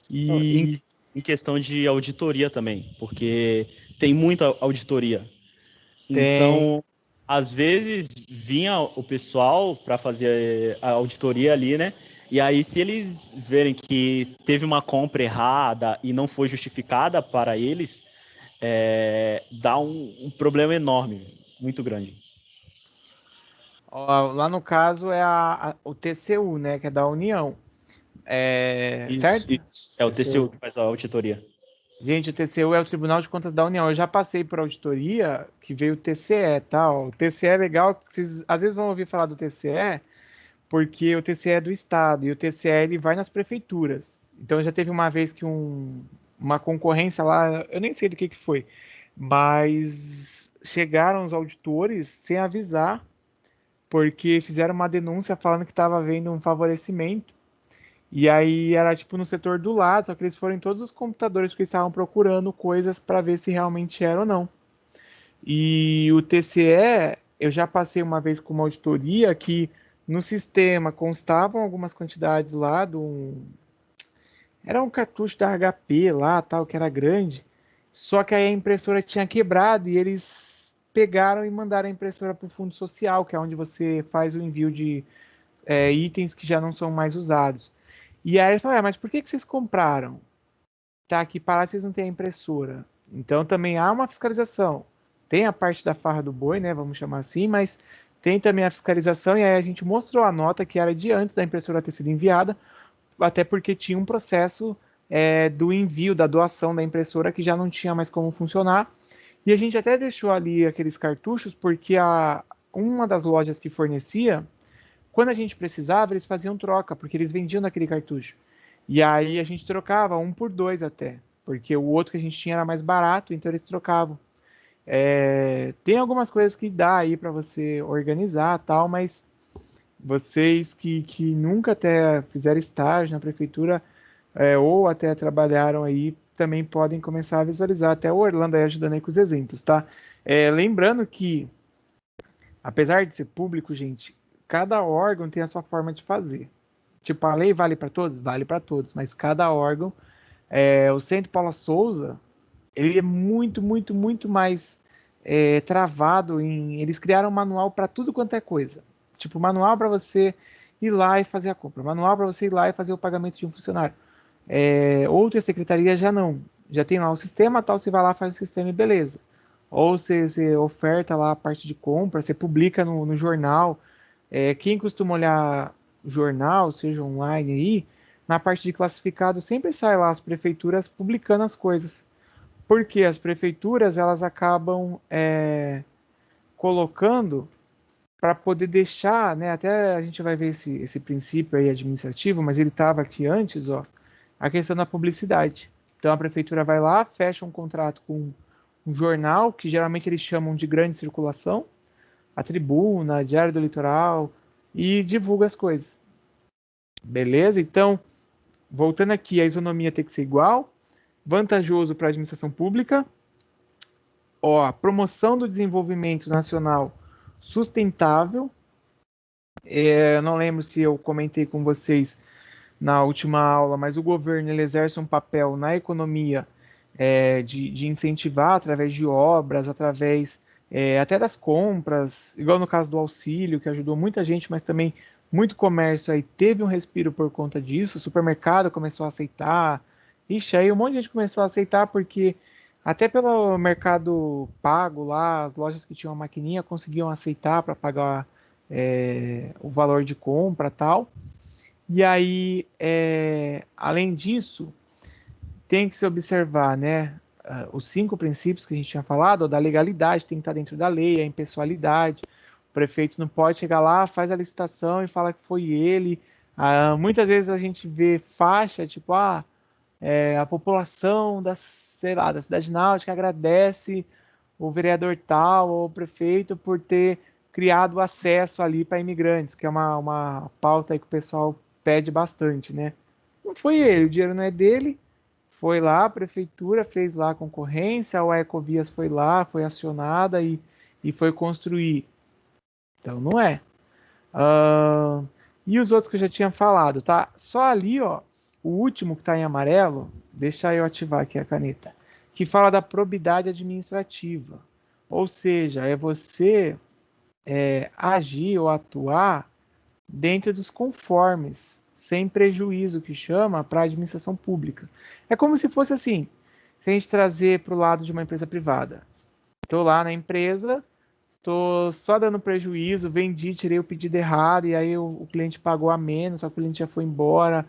Em questão de auditoria também, porque tem muita auditoria. Tem. Então, às vezes vinha o pessoal para fazer a auditoria ali, né? E aí, se eles verem que teve uma compra errada e não foi justificada para eles, dá um problema enorme, muito grande. Ó, lá no caso é o TCU, né? Que é da União. Certo? Isso. É o TCU que faz a auditoria. Gente, o TCU é o Tribunal de Contas da União. Eu já passei por auditoria que veio o TCE, tá? Ó, o TCE é legal, que vocês às vezes vão ouvir falar do TCE, porque o TCE é do Estado e o TCE ele vai nas prefeituras. Então já teve uma vez que uma concorrência lá, eu nem sei do que foi, mas chegaram os auditores sem avisar, porque fizeram uma denúncia falando que estava havendo um favorecimento. E aí era tipo no setor do lado, só que eles foram em todos os computadores porque eles estavam procurando coisas para ver se realmente era ou não. E o TCE, eu já passei uma vez com uma auditoria que no sistema constavam algumas quantidades lá era um cartucho da HP lá, tal, que era grande. Só que aí a impressora tinha quebrado e eles pegaram e mandaram a impressora para o Fundo Social, que é onde você faz o envio de itens que já não são mais usados. E aí ele falou, mas por que vocês compraram? Tá aqui parado, vocês não têm a impressora. Então também há uma fiscalização. Tem a parte da farra do boi, né? Vamos chamar assim, mas tem também a fiscalização, e aí a gente mostrou a nota que era de antes da impressora ter sido enviada, até porque tinha um processo do envio, da doação da impressora que já não tinha mais como funcionar. E a gente até deixou ali aqueles cartuchos, porque uma das lojas que fornecia, quando a gente precisava, eles faziam troca, porque eles vendiam naquele cartucho. E aí a gente trocava 1 por 2 até, porque o outro que a gente tinha era mais barato, então eles trocavam. Tem algumas coisas que dá aí para você organizar tal, mas vocês que nunca até fizeram estágio na prefeitura ou até trabalharam aí, também podem começar a visualizar. Até o Orlando aí ajudando aí com os exemplos, tá? Lembrando que, apesar de ser público, gente, cada órgão tem a sua forma de fazer. Tipo, a lei vale para todos? Vale para todos, mas cada órgão. O Centro Paula Souza, ele é muito, muito, muito mais travado em. Eles criaram um manual para tudo quanto é coisa. Tipo, manual para você ir lá e fazer a compra, manual para você ir lá e fazer o pagamento de um funcionário. Outras secretarias já não. Já tem lá o sistema tal, você vai lá, faz o sistema e beleza. Ou você oferta lá a parte de compra, você publica no jornal. Quem costuma olhar jornal, seja online aí, na parte de classificado sempre sai lá as prefeituras publicando as coisas. Porque as prefeituras elas acabam colocando para poder deixar, né? Até a gente vai ver esse princípio aí administrativo, mas ele estava aqui antes, ó, a questão da publicidade. Então a prefeitura vai lá, fecha um contrato com um jornal, que geralmente eles chamam de grande circulação, a Tribuna, Diário do Litoral, e divulga as coisas. Beleza? Então, voltando aqui, a isonomia tem que ser igual, vantajoso para a administração pública, ó, promoção do desenvolvimento nacional sustentável. Eu não lembro se eu comentei com vocês na última aula, mas o governo ele exerce um papel na economia de incentivar através de obras, através até das compras, igual no caso do auxílio, que ajudou muita gente, mas também muito comércio aí teve um respiro por conta disso, o supermercado começou a aceitar, ixi, aí um monte de gente começou a aceitar porque até pelo mercado pago lá, as lojas que tinham a maquininha conseguiam aceitar para pagar o valor de compra tal. E aí, além disso, tem que se observar, né, os 5 princípios que a gente tinha falado, da legalidade tem que estar dentro da lei, a impessoalidade, o prefeito não pode chegar lá, faz a licitação e fala que foi ele. Muitas vezes a gente vê faixa, tipo, a população sei lá, da cidade náutica agradece o vereador tal ou o prefeito por ter criado acesso ali para imigrantes, que é uma pauta aí que o pessoal pede bastante, né? Não foi ele, o dinheiro não é dele, foi lá, a prefeitura fez lá a concorrência, a Ecovias foi lá, foi acionada e foi construir. Então não é. E os outros que eu já tinha falado, tá? Só ali, ó, o último que está em amarelo, deixa eu ativar aqui a caneta, que fala da probidade administrativa. Ou seja, é você agir ou atuar dentro dos conformes, sem prejuízo, que chama, para a administração pública. É como se fosse assim, se a gente trazer para o lado de uma empresa privada. Estou lá na empresa, estou só dando prejuízo, vendi, tirei o pedido errado, e aí o cliente pagou a menos, só que o cliente já foi embora.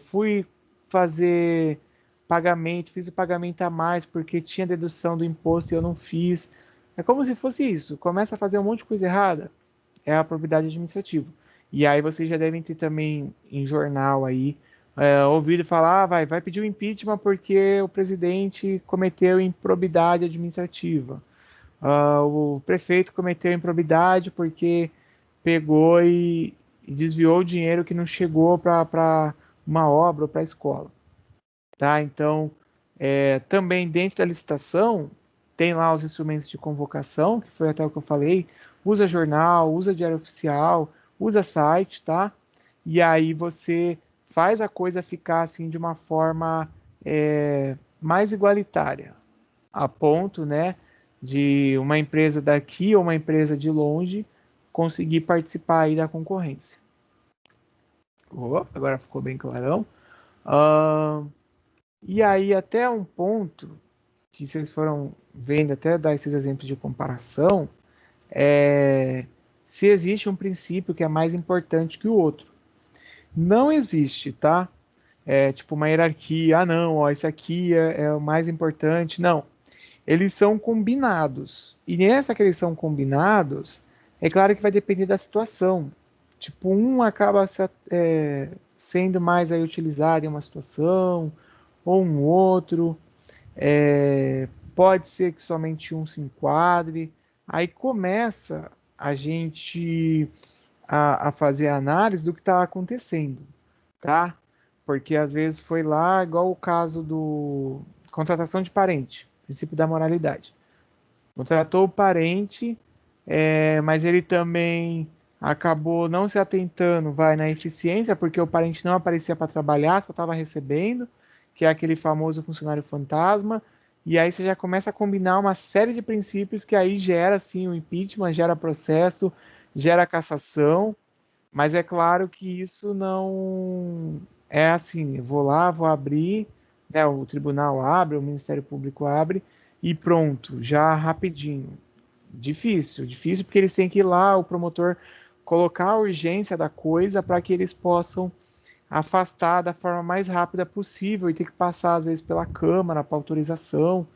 Fui fazer pagamento, fiz o pagamento a mais porque tinha dedução do imposto e eu não fiz. É como se fosse isso. Começa a fazer um monte de coisa errada, é a probidade administrativa. E aí vocês já devem ter também em jornal aí ouvido falar, vai pedir o impeachment porque o presidente cometeu improbidade administrativa. O prefeito cometeu improbidade porque pegou e desviou o dinheiro que não chegou para uma obra ou para a escola. Tá? Então, também dentro da licitação, tem lá os instrumentos de convocação, que foi até o que eu falei, usa jornal, usa diário oficial, usa site, tá? E aí você faz a coisa ficar assim de uma forma mais igualitária, a ponto, né, de uma empresa daqui ou uma empresa de longe conseguir participar aí da concorrência. Agora ficou bem clarão. E aí até um ponto que vocês foram vendo, até dar esses exemplos de comparação, se existe um princípio que é mais importante que o outro. Não existe, tá? Tipo uma hierarquia, não, ó, esse aqui é o mais importante. Não. Eles são combinados. E nessa que eles são combinados, é claro que vai depender da situação. Tipo, um acaba sendo mais aí utilizado em uma situação, ou um outro. Pode ser que somente um se enquadre. Aí começa a gente a fazer a análise do que está acontecendo, tá? Porque às vezes foi lá, igual o caso do contratação de parente, princípio da moralidade. Contratou o parente, mas ele também acabou não se atentando, na eficiência, porque o parente não aparecia para trabalhar, só estava recebendo, que é aquele famoso funcionário fantasma. E aí você já começa a combinar uma série de princípios que aí gera, sim, o impeachment, gera processo, gera cassação. Mas é claro que isso não é assim, vou lá, vou abrir, né, o tribunal abre, o Ministério Público abre e pronto, já rapidinho. Difícil, difícil porque eles têm que ir lá, o promotor colocar a urgência da coisa para que eles possam afastar da forma mais rápida possível e ter que passar às vezes pela Câmara para autorização.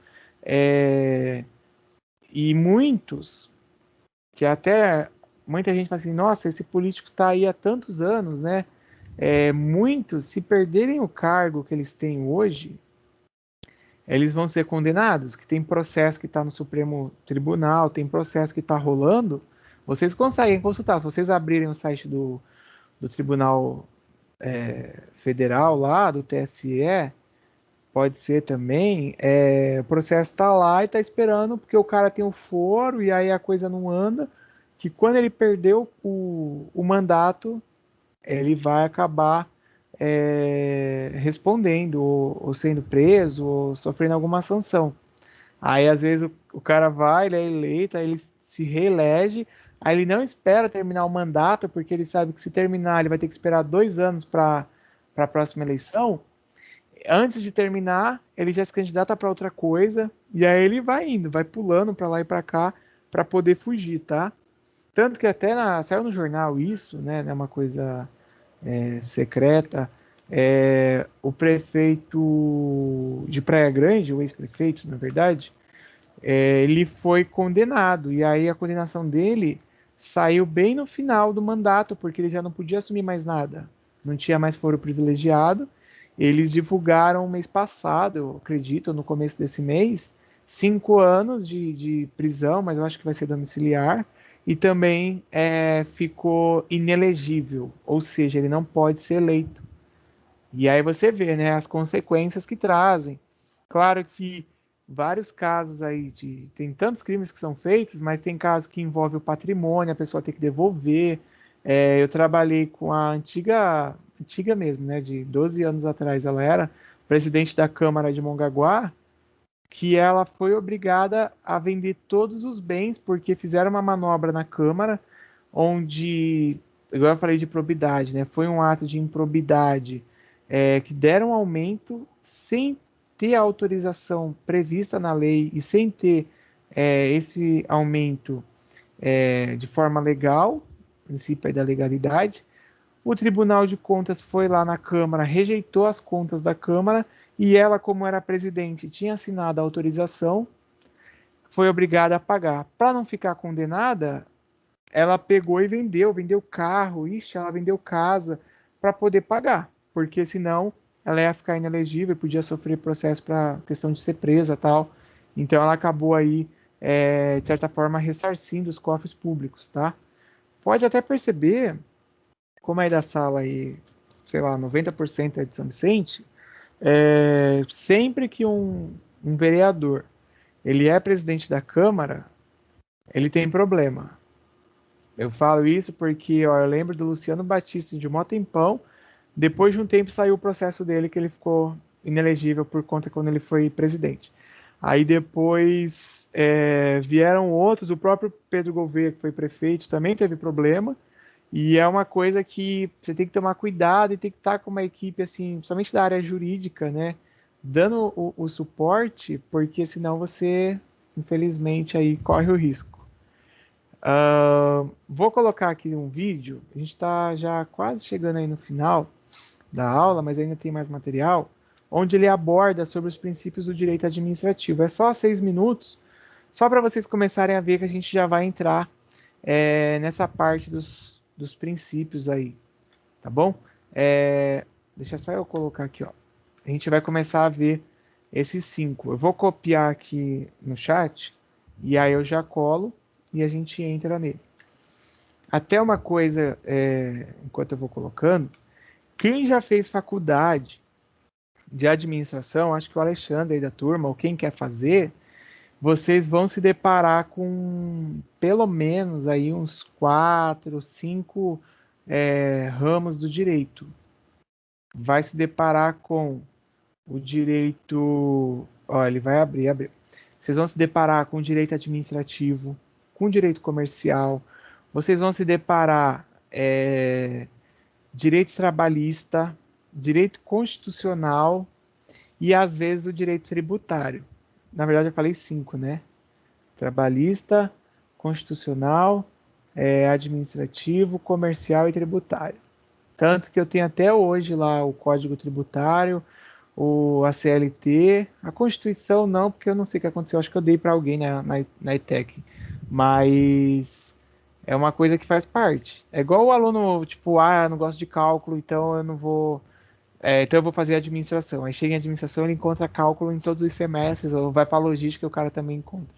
E muitos, que até muita gente fala assim, nossa, esse político está aí há tantos anos, né? Muitos, se perderem o cargo que eles têm hoje, eles vão ser condenados, que tem processo que está no Supremo Tribunal, tem processo que está rolando. Vocês conseguem consultar, se vocês abrirem o site do Tribunal Federal lá, do TSE, pode ser também, o processo está lá e está esperando, porque o cara tem o foro e aí a coisa não anda, que quando ele perdeu o mandato, ele vai acabar respondendo, ou sendo preso, ou sofrendo alguma sanção. Aí, às vezes, o cara vai, ele é eleito, aí ele se reelege, aí ele não espera terminar o mandato, porque ele sabe que se terminar, ele vai ter que esperar 2 anos para a próxima eleição. Antes de terminar, ele já se candidata para outra coisa, e aí ele vai indo, vai pulando para lá e para cá, para poder fugir, tá? Tanto que até saiu no jornal isso, né? É uma coisa secreta. O prefeito de Praia Grande, o ex-prefeito, na verdade, ele foi condenado. E aí a condenação dele saiu bem no final do mandato, porque ele já não podia assumir mais nada. Não tinha mais foro privilegiado. Eles divulgaram mês passado, eu acredito, no começo desse mês, 5 anos de prisão, mas eu acho que vai ser domiciliar, e também ficou inelegível, ou seja, ele não pode ser eleito. E aí você vê, né, as consequências que trazem. Claro que vários casos aí tem tantos crimes que são feitos, mas tem casos que envolvem o patrimônio, a pessoa tem que devolver. Eu trabalhei com a antiga mesmo, né, de 12 anos atrás, ela era presidente da Câmara de Mongaguá, que ela foi obrigada a vender todos os bens, porque fizeram uma manobra na Câmara, onde, igual eu falei de probidade, né? Foi um ato de improbidade, que deram aumento sem ter a autorização prevista na lei e sem ter esse aumento de forma legal, princípio aí da legalidade. O Tribunal de Contas foi lá na Câmara, rejeitou as contas da Câmara, e ela, como era presidente, tinha assinado a autorização, foi obrigada a pagar. Para não ficar condenada, ela pegou e vendeu carro, ela vendeu casa para poder pagar, porque senão ela ia ficar inelegível e podia sofrer processo para questão de ser presa, tal. Então ela acabou aí, de certa forma, ressarcindo os cofres públicos, tá? Pode até perceber, como é da sala aí, sei lá, 90% é de São Vicente, sempre que um vereador ele é presidente da Câmara, ele tem problema. Eu falo isso porque eu lembro do Luciano Batista de mó tempão, depois de um tempo saiu o processo dele que ele ficou inelegível por conta quando ele foi presidente. Aí depois vieram outros, o próprio Pedro Gouveia, que foi prefeito, também teve problema, e é uma coisa que você tem que tomar cuidado e tem que estar com uma equipe, assim, somente da área jurídica, né, dando o suporte, porque senão você, infelizmente, aí corre o risco. Vou colocar aqui um vídeo, a gente está já quase chegando aí no final da aula, mas ainda tem mais material, onde ele aborda sobre os princípios do direito administrativo. É só 6 minutos, só para vocês começarem a ver que a gente já vai entrar nessa parte dos princípios aí, tá bom? Deixa só eu colocar aqui, ó. A gente vai começar a ver esses 5. Eu vou copiar aqui no chat, e aí eu já colo, e a gente entra nele. Até uma coisa, enquanto eu vou colocando, quem já fez faculdade de administração, acho que o Alexandre aí da turma, ou quem quer fazer, vocês vão se deparar com pelo menos aí uns 4, 5 ramos do direito. Vai se deparar com o direito... Ó, ele vai abrir. Vocês vão se deparar com o direito administrativo, com o direito comercial, vocês vão se deparar direito trabalhista, direito constitucional e, às vezes, o direito tributário. Na verdade, eu falei 5, né? Trabalhista, constitucional, administrativo, comercial e tributário. Tanto que eu tenho até hoje lá o Código Tributário, a CLT, a Constituição não, porque eu não sei o que aconteceu, acho que eu dei para alguém na ETEC, mas é uma coisa que faz parte. É igual o aluno, tipo, eu não gosto de cálculo, então eu não vou... então eu vou fazer administração. Aí chega em administração, ele encontra cálculo em todos os semestres, ou vai para logística, o cara também encontra.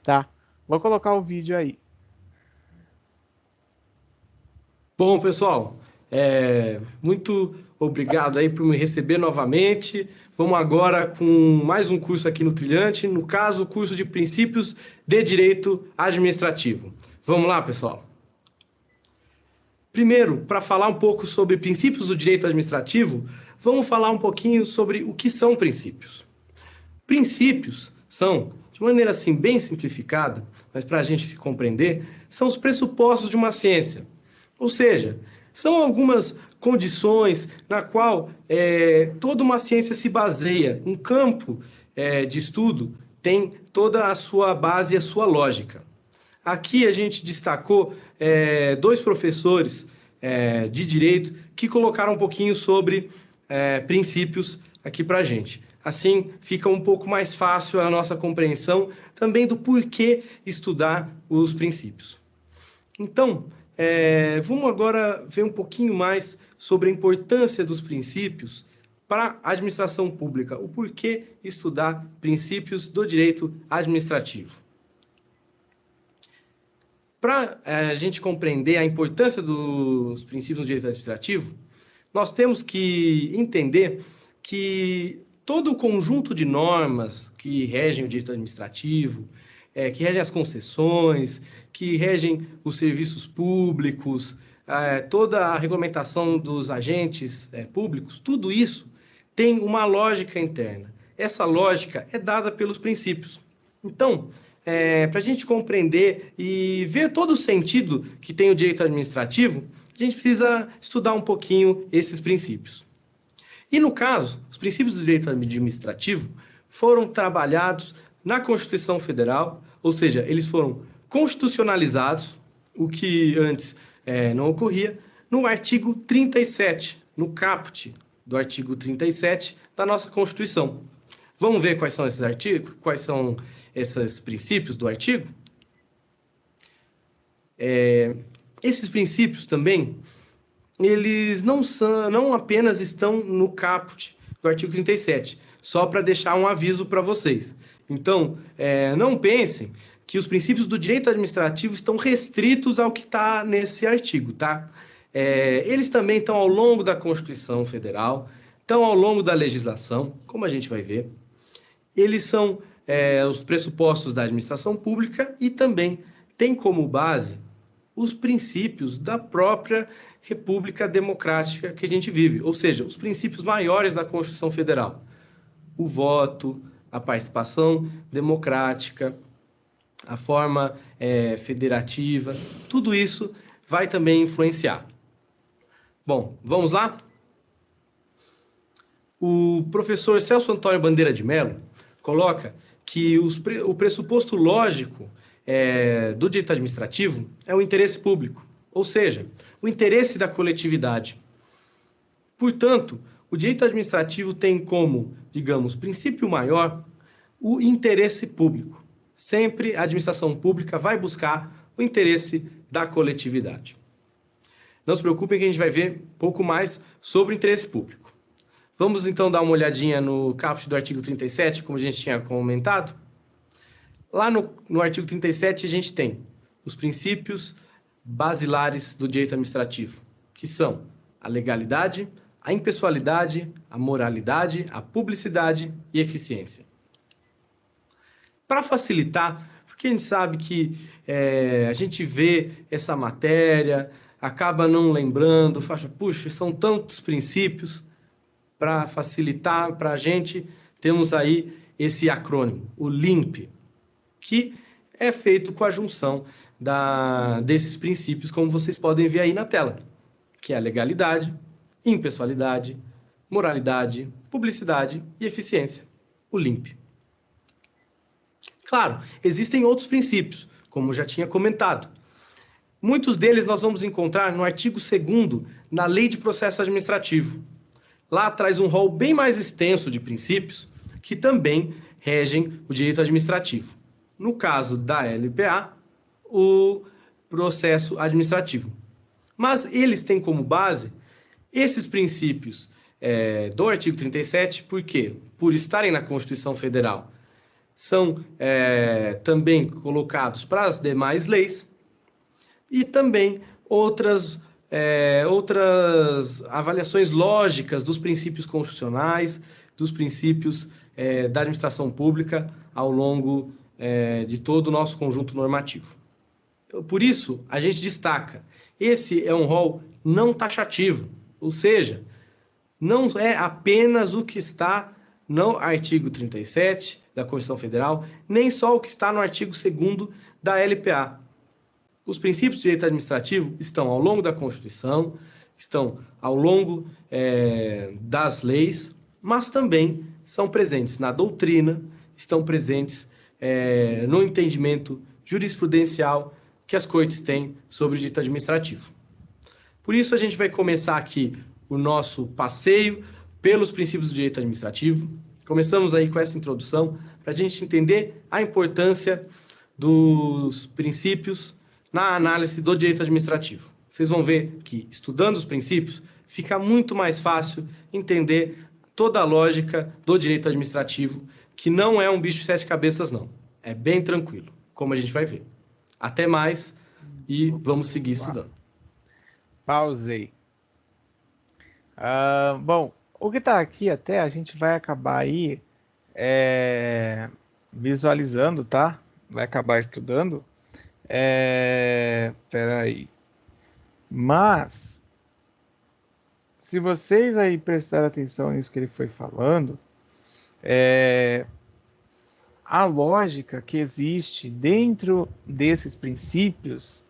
Tá? Vou colocar o vídeo aí. Bom, pessoal, muito obrigado aí por me receber novamente. Vamos agora com mais um curso aqui no Trilhante, no caso, o curso de Princípios de Direito Administrativo. Vamos lá, pessoal? Primeiro, para falar um pouco sobre princípios do direito administrativo, vamos falar um pouquinho sobre o que são princípios. Princípios são, de maneira assim bem simplificada, mas para a gente compreender, são os pressupostos de uma ciência. Ou seja, são algumas condições na qual toda uma ciência se baseia. Um campo de estudo tem toda a sua base e a sua lógica. Aqui a gente destacou 2 professores de direito que colocaram um pouquinho sobre princípios aqui para a gente. Assim, fica um pouco mais fácil a nossa compreensão também do porquê estudar os princípios. Então, vamos agora ver um pouquinho mais sobre a importância dos princípios para a administração pública, o porquê estudar princípios do direito administrativo. Para a gente compreender a importância dos princípios do direito administrativo, nós temos que entender que todo o conjunto de normas que regem o direito administrativo, que regem as concessões, que regem os serviços públicos, toda a regulamentação dos agentes públicos, tudo isso tem uma lógica interna. essa lógica é dada pelos princípios. Então, para a gente compreender e ver todo o sentido que tem o direito administrativo, a gente precisa estudar um pouquinho esses princípios. E, no caso, os princípios do direito administrativo foram trabalhados na Constituição Federal, ou seja, eles foram constitucionalizados, o que antes não ocorria, no artigo 37, no caput do artigo 37 da nossa Constituição. Vamos ver quais são esses artigos, quais são esses princípios do artigo? Esses princípios também, eles não apenas estão no caput do artigo 37, só para deixar um aviso para vocês. Então, não pensem que os princípios do direito administrativo estão restritos ao que está nesse artigo, tá? Eles também estão ao longo da Constituição Federal, estão ao longo da legislação, como a gente vai ver. Eles são os pressupostos da administração pública e também tem como base os princípios da própria República Democrática que a gente vive, ou seja, os princípios maiores da Constituição Federal. O voto, a participação democrática, a forma federativa, tudo isso vai também influenciar. Bom, vamos lá? O professor Celso Antônio Bandeira de Mello coloca que o pressuposto lógico do direito administrativo é o interesse público, ou seja, o interesse da coletividade. Portanto, o direito administrativo tem como, digamos, princípio maior o interesse público. Sempre a administração pública vai buscar o interesse da coletividade. Não se preocupem que a gente vai ver um pouco mais sobre o interesse público. Vamos então dar uma olhadinha no caput do artigo 37, como a gente tinha comentado. Lá no artigo 37 a gente tem os princípios basilares do direito administrativo, que são a legalidade, a impessoalidade, a moralidade, a publicidade e a eficiência. Para facilitar, porque a gente sabe que a gente vê essa matéria, acaba não lembrando, puxa, são tantos princípios. Para facilitar para a gente, temos aí esse acrônimo, o LIMP, que é feito com a junção desses princípios, como vocês podem ver aí na tela, que é a legalidade, impessoalidade, moralidade, publicidade e eficiência, o LIMP. Claro, existem outros princípios, como já tinha comentado. Muitos deles nós vamos encontrar no artigo 2º da Lei de Processo Administrativo. Lá traz um rol bem mais extenso de princípios que também regem o direito administrativo. No caso da LPA, o processo administrativo. Mas eles têm como base esses princípios do artigo 37, por quê? Por estarem na Constituição Federal, são também colocados para as demais leis e também outras avaliações lógicas dos princípios constitucionais, dos princípios da administração pública ao longo de todo o nosso conjunto normativo. Por isso, a gente destaca, esse é um rol não taxativo, ou seja, não é apenas o que está no artigo 37 da Constituição Federal, nem só o que está no artigo 2º da LPA. Os princípios de direito administrativo estão ao longo da Constituição, estão ao longo das leis, mas também são presentes na doutrina, estão presentes no entendimento jurisprudencial que as cortes têm sobre o direito administrativo. Por isso, a gente vai começar aqui o nosso passeio pelos princípios do direito administrativo. Começamos aí com essa introdução para a gente entender a importância dos princípios na análise do direito administrativo. Vocês vão ver que, estudando os princípios, fica muito mais fácil entender toda a lógica do direito administrativo, que não é um bicho de 7 cabeças, não. É bem tranquilo, como a gente vai ver. Até mais e vamos seguir estudando. Pausei. Bom, o que está aqui até a gente vai acabar aí visualizando, tá? Vai acabar estudando. Peraí. Mas, se vocês aí prestarem atenção nisso que ele foi falando, A lógica que existe dentro desses princípios,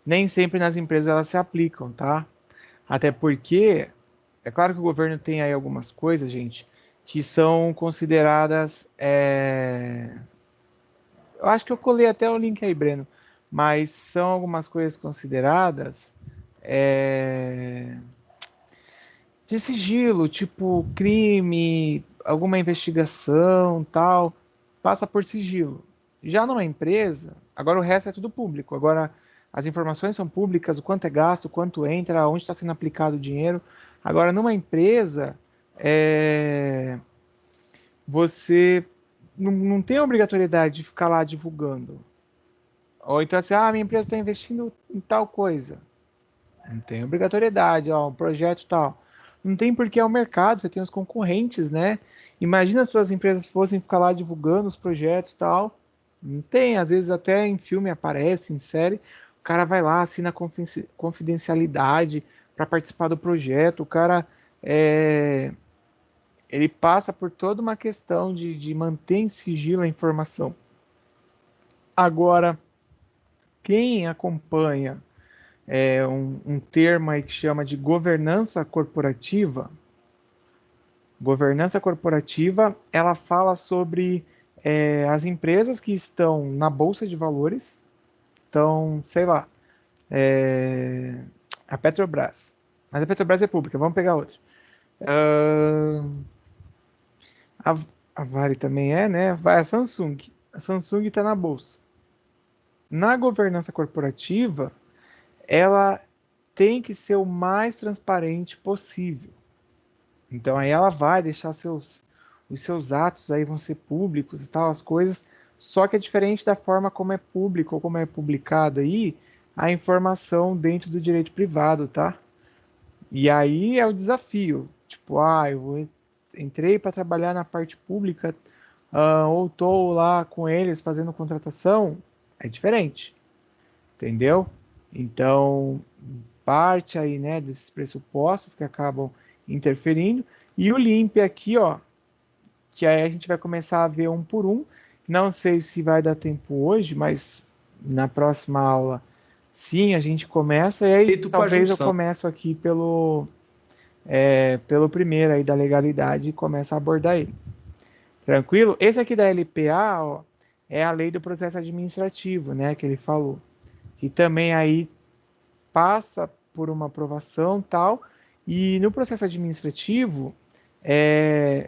nem sempre nas empresas elas se aplicam, tá? Até porque, é claro que o governo tem aí algumas coisas, gente, que são consideradas. Eu acho que eu colei até o link aí, Breno, mas são algumas coisas consideradas de sigilo, tipo crime, alguma investigação, tal, passa por sigilo. Já numa empresa, agora o resto é tudo público. Agora as informações são públicas, o quanto é gasto, o quanto entra, onde está sendo aplicado o dinheiro. Agora numa empresa, você não tem a obrigatoriedade de ficar lá divulgando. Ou então assim, minha empresa está investindo em tal coisa. Não tem obrigatoriedade, um projeto tal. Não tem porque é o mercado, você tem os concorrentes, né? Imagina se as empresas fossem ficar lá divulgando os projetos tal. Não tem, às vezes até em filme aparece, em série, o cara vai lá, assina confidencialidade para participar do projeto, o cara ele passa por toda uma questão de manter em sigilo a informação. Agora, quem acompanha um termo aí que chama de governança corporativa. Governança corporativa, ela fala sobre as empresas que estão na Bolsa de Valores. Então, sei lá, a Petrobras. Mas a Petrobras é pública, vamos pegar outra. A Vale também né? Vai a Samsung. A Samsung está na Bolsa. Na governança corporativa, ela tem que ser o mais transparente possível. Então aí ela vai deixar os seus atos aí vão ser públicos e tal, as coisas, só que é diferente da forma como é público ou como é publicada aí a informação dentro do direito privado, tá? E aí é o desafio, tipo, entrei para trabalhar na parte pública, ou estou lá com eles fazendo contratação, é diferente, entendeu? Então, parte aí, né, desses pressupostos que acabam interferindo, e o limp aqui, ó, que aí a gente vai começar a ver um por um. Não sei se vai dar tempo hoje, mas na próxima aula, sim, a gente começa, e aí talvez eu começo aqui pelo primeiro aí da legalidade e começo a abordar ele. Tranquilo? Esse aqui da LPA, ó, é a lei do processo administrativo, né, que ele falou. Que também aí passa por uma aprovação tal, e no processo administrativo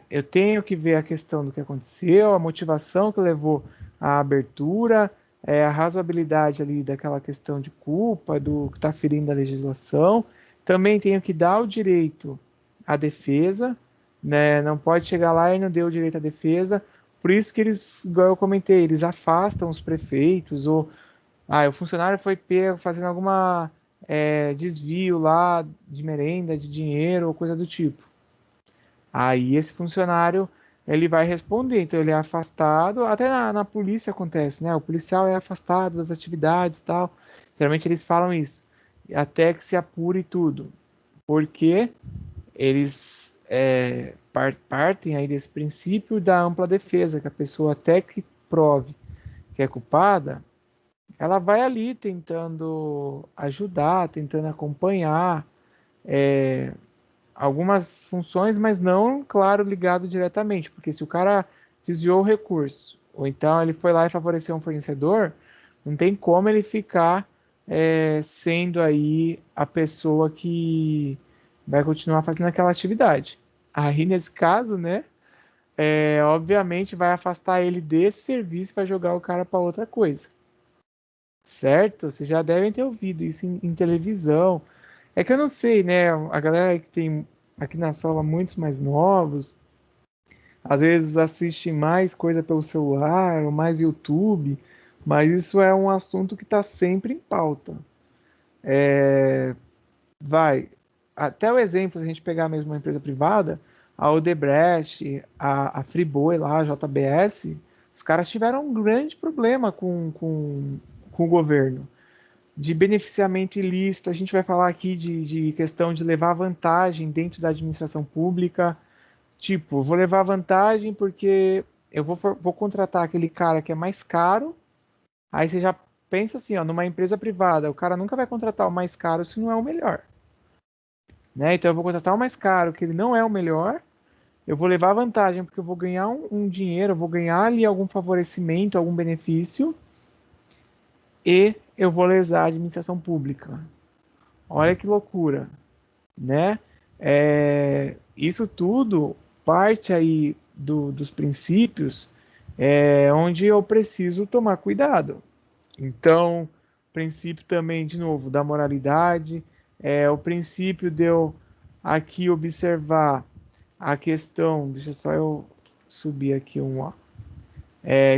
eu tenho que ver a questão do que aconteceu, a motivação que levou à abertura, a razoabilidade ali daquela questão de culpa, do que está ferindo a legislação. Também tenho que dar o direito à defesa, né? Não pode chegar lá e não deu o direito à defesa. Por isso que eles, igual eu comentei, eles afastam os prefeitos, ou o funcionário foi pego fazendo alguma desvio lá de merenda, de dinheiro ou coisa do tipo. Aí esse funcionário ele vai responder, então ele é afastado, até na polícia acontece, né? O policial é afastado das atividades e tal. Geralmente eles falam isso, até que se apure tudo, porque eles partem aí desse princípio da ampla defesa, que a pessoa até que prove que é culpada, ela vai ali tentando ajudar, tentando acompanhar algumas funções, mas não, claro, ligado diretamente, porque se o cara desviou o recurso, ou então ele foi lá e favoreceu um fornecedor, não tem como ele ficar sendo aí a pessoa que vai continuar fazendo aquela atividade. Aí, nesse caso, né, obviamente vai afastar ele desse serviço e vai jogar o cara para outra coisa. Certo? Vocês já devem ter ouvido isso em televisão. É que eu não sei, né? A galera que tem aqui na sala muitos mais novos, às vezes assistem mais coisa pelo celular, ou mais YouTube, mas isso é um assunto que está sempre em pauta. Até o exemplo, se a gente pegar mesmo uma empresa privada, a Odebrecht, a Friboi lá, a JBS, os caras tiveram um grande problema com o governo, de beneficiamento ilícito. A gente vai falar aqui de questão de levar vantagem dentro da administração pública. Tipo, eu vou levar vantagem porque eu vou contratar aquele cara que é mais caro. Aí você já pensa assim, ó, numa empresa privada, o cara nunca vai contratar o mais caro se não é o melhor. Né? Então eu vou contratar o mais caro, que ele não é o melhor. Eu vou levar vantagem porque eu vou ganhar um dinheiro, eu vou ganhar ali algum favorecimento, algum benefício. E eu vou lesar a administração pública. Olha que loucura, né? Isso tudo parte aí dos princípios onde eu preciso tomar cuidado. Então, princípio também, de novo, da moralidade, o princípio de eu aqui observar a questão, deixa só eu subir aqui ó,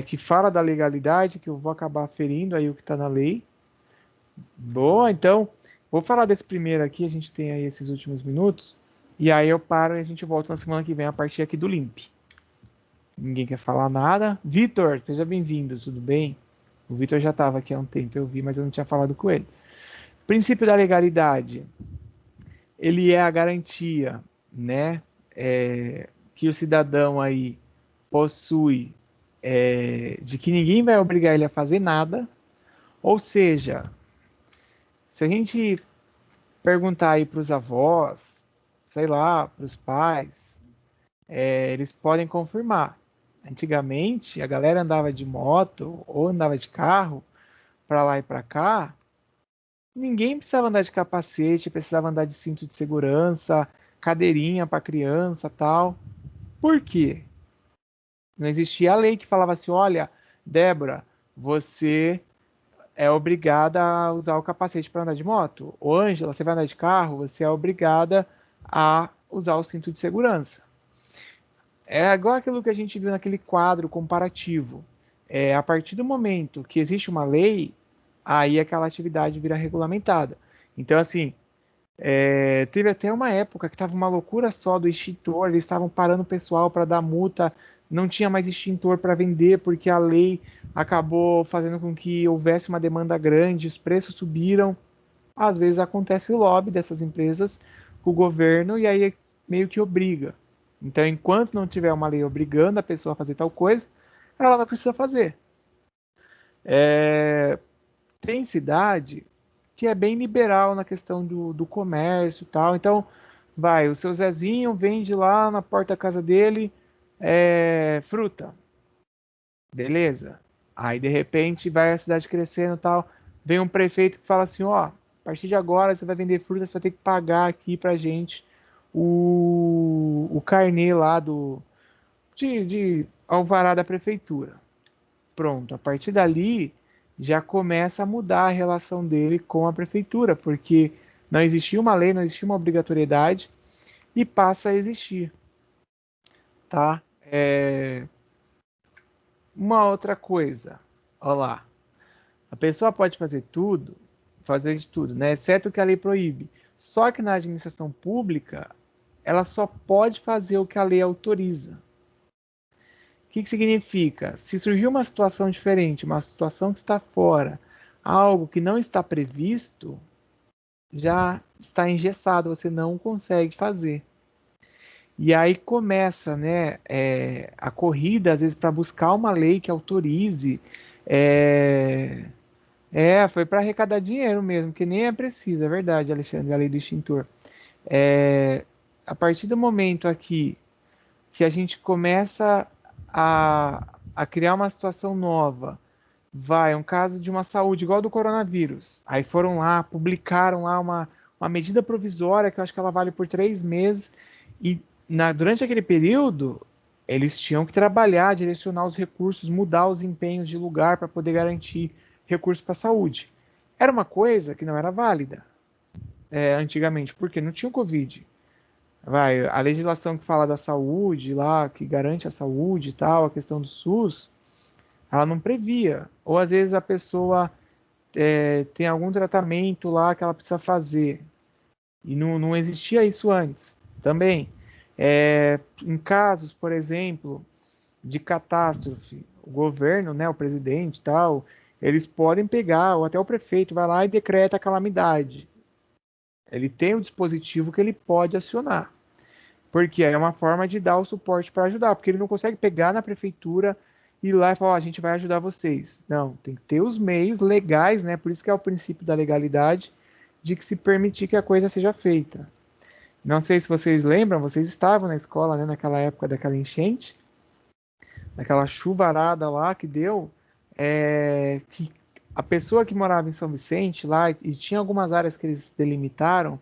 que fala da legalidade, que eu vou acabar ferindo aí o que está na lei. Boa, então, vou falar desse primeiro aqui, a gente tem aí esses últimos minutos, e aí eu paro e a gente volta na semana que vem a partir aqui do Limp. Ninguém quer falar nada? Vitor, seja bem-vindo, tudo bem? O Vitor já estava aqui há um tempo, eu vi, mas eu não tinha falado com ele. Princípio da legalidade, ele é a garantia, né, que o cidadão aí possui de que ninguém vai obrigar ele a fazer nada, ou seja, se a gente perguntar aí para os avós, sei lá, para os pais, eles podem confirmar. Antigamente, a galera andava de moto ou andava de carro para lá e para cá, ninguém precisava andar de capacete, precisava andar de cinto de segurança, cadeirinha para criança, tal. Por quê? Não existia a lei que falava assim, olha, Débora, você é obrigada a usar o capacete para andar de moto. Ou Ângela, você vai andar de carro, você é obrigada a usar o cinto de segurança. É igual aquilo que a gente viu naquele quadro comparativo. A partir do momento que existe uma lei, aí aquela atividade vira regulamentada. Então, assim, teve até uma época que estava uma loucura só do extintor, eles estavam parando o pessoal para dar multa, não tinha mais extintor para vender, porque a lei acabou fazendo com que houvesse uma demanda grande, os preços subiram. Às vezes acontece o lobby dessas empresas com o governo e aí meio que obriga. Então, enquanto não tiver uma lei obrigando a pessoa a fazer tal coisa, ela não precisa fazer. Tem cidade que é bem liberal na questão do comércio e tal. Então, o seu Zezinho vende lá na porta da casa dele fruta. Beleza. Aí, de repente, vai a cidade crescendo e tal. Vem um prefeito que fala assim, ó, a partir de agora você vai vender fruta, você vai ter que pagar aqui pra gente o carnê lá de alvará da prefeitura. Pronto, a partir dali já começa a mudar a relação dele com a prefeitura, porque não existia uma lei, não existia uma obrigatoriedade e passa a existir, tá? Uma outra coisa, olha lá, a pessoa pode fazer de tudo, né? Exceto o que a lei proíbe. Só que na administração pública, ela só pode fazer o que a lei autoriza. O que significa? Se surgir uma situação diferente, uma situação que está fora, algo que não está previsto, já está engessado, você não consegue fazer. E aí começa, né, a corrida, às vezes, para buscar uma lei que autorize. Foi para arrecadar dinheiro mesmo, que nem é preciso, é verdade, Alexandre, a lei do extintor. A partir do momento aqui que a gente começa a criar uma situação nova, um caso de uma saúde igual do coronavírus, aí foram lá, publicaram lá uma medida provisória, que eu acho que ela vale por 3 meses, e durante aquele período, eles tinham que trabalhar, direcionar os recursos, mudar os empenhos de lugar para poder garantir recursos para a saúde. Era uma coisa que não era válida antigamente, porque não tinha o Covid. A legislação que fala da saúde lá, que garante a saúde e tal, a questão do SUS, ela não previa. Ou às vezes a pessoa tem algum tratamento lá que ela precisa fazer. E não existia isso antes. Também, em casos, por exemplo, de catástrofe, o governo, né, o presidente e tal, eles podem pegar, ou até o prefeito vai lá e decreta a calamidade. Ele tem um dispositivo que ele pode acionar. Porque é uma forma de dar o suporte para ajudar, porque ele não consegue pegar na prefeitura e ir lá e falar, ó, a gente vai ajudar vocês. Não, tem que ter os meios legais, né? Por isso que é o princípio da legalidade, de que se permitir que a coisa seja feita. Não sei se vocês lembram, vocês estavam na escola, né, naquela época daquela enchente, daquela chuvarada lá que deu, que a pessoa que morava em São Vicente lá, e tinha algumas áreas que eles delimitaram,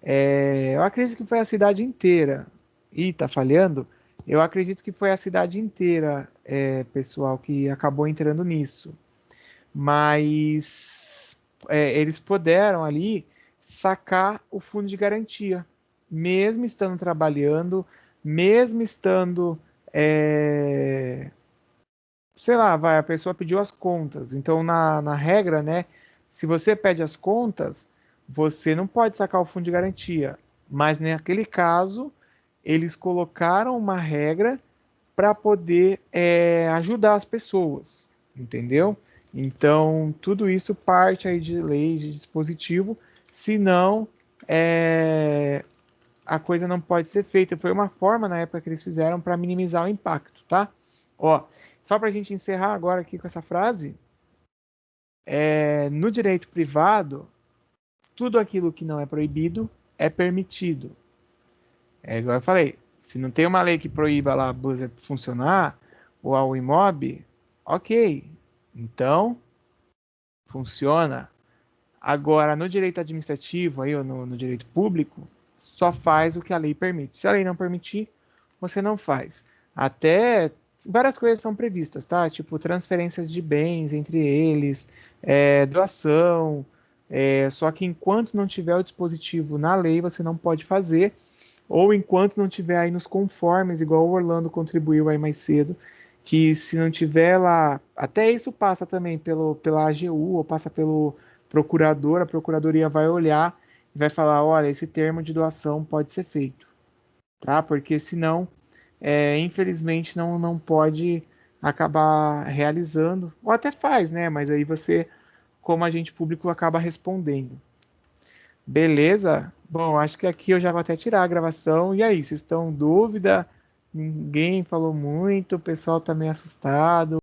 eu acredito que foi a cidade inteira. Ih, tá falhando? Eu acredito que foi a cidade inteira, pessoal, que acabou entrando nisso. Mas eles puderam ali sacar o fundo de garantia, mesmo estando trabalhando, mesmo estando, sei lá, vai, a pessoa pediu as contas. Então, na regra, né, se você pede as contas, você não pode sacar o fundo de garantia. Mas naquele caso, eles colocaram uma regra para poder ajudar as pessoas, entendeu? Então, tudo isso parte aí de lei, de dispositivo, senão a coisa não pode ser feita. Foi uma forma na época que eles fizeram para minimizar o impacto, tá? Ó, só para a gente encerrar agora aqui com essa frase, no direito privado, tudo aquilo que não é proibido é permitido. É igual eu falei, se não tem uma lei que proíba lá a buzzer funcionar, ou a Wimob, ok. Então, funciona. Agora, no direito administrativo, aí, ou no direito público, só faz o que a lei permite. Se a lei não permitir, você não faz. Até várias coisas são previstas, tá? Tipo, transferências de bens entre eles, doação. Só que enquanto não tiver o dispositivo na lei, você não pode fazer. Ou enquanto não tiver aí nos conformes, igual o Orlando contribuiu aí mais cedo, que se não tiver lá, até isso passa também pela AGU, ou passa pelo procurador, a procuradoria vai olhar e vai falar, olha, esse termo de doação pode ser feito, tá? Porque senão, infelizmente, não pode acabar realizando, ou até faz, né? Mas aí você, como agente público, acaba respondendo. Beleza? Bom, acho que aqui eu já vou até tirar a gravação. E aí, vocês estão em dúvida? Ninguém falou muito, o pessoal tá meio assustado.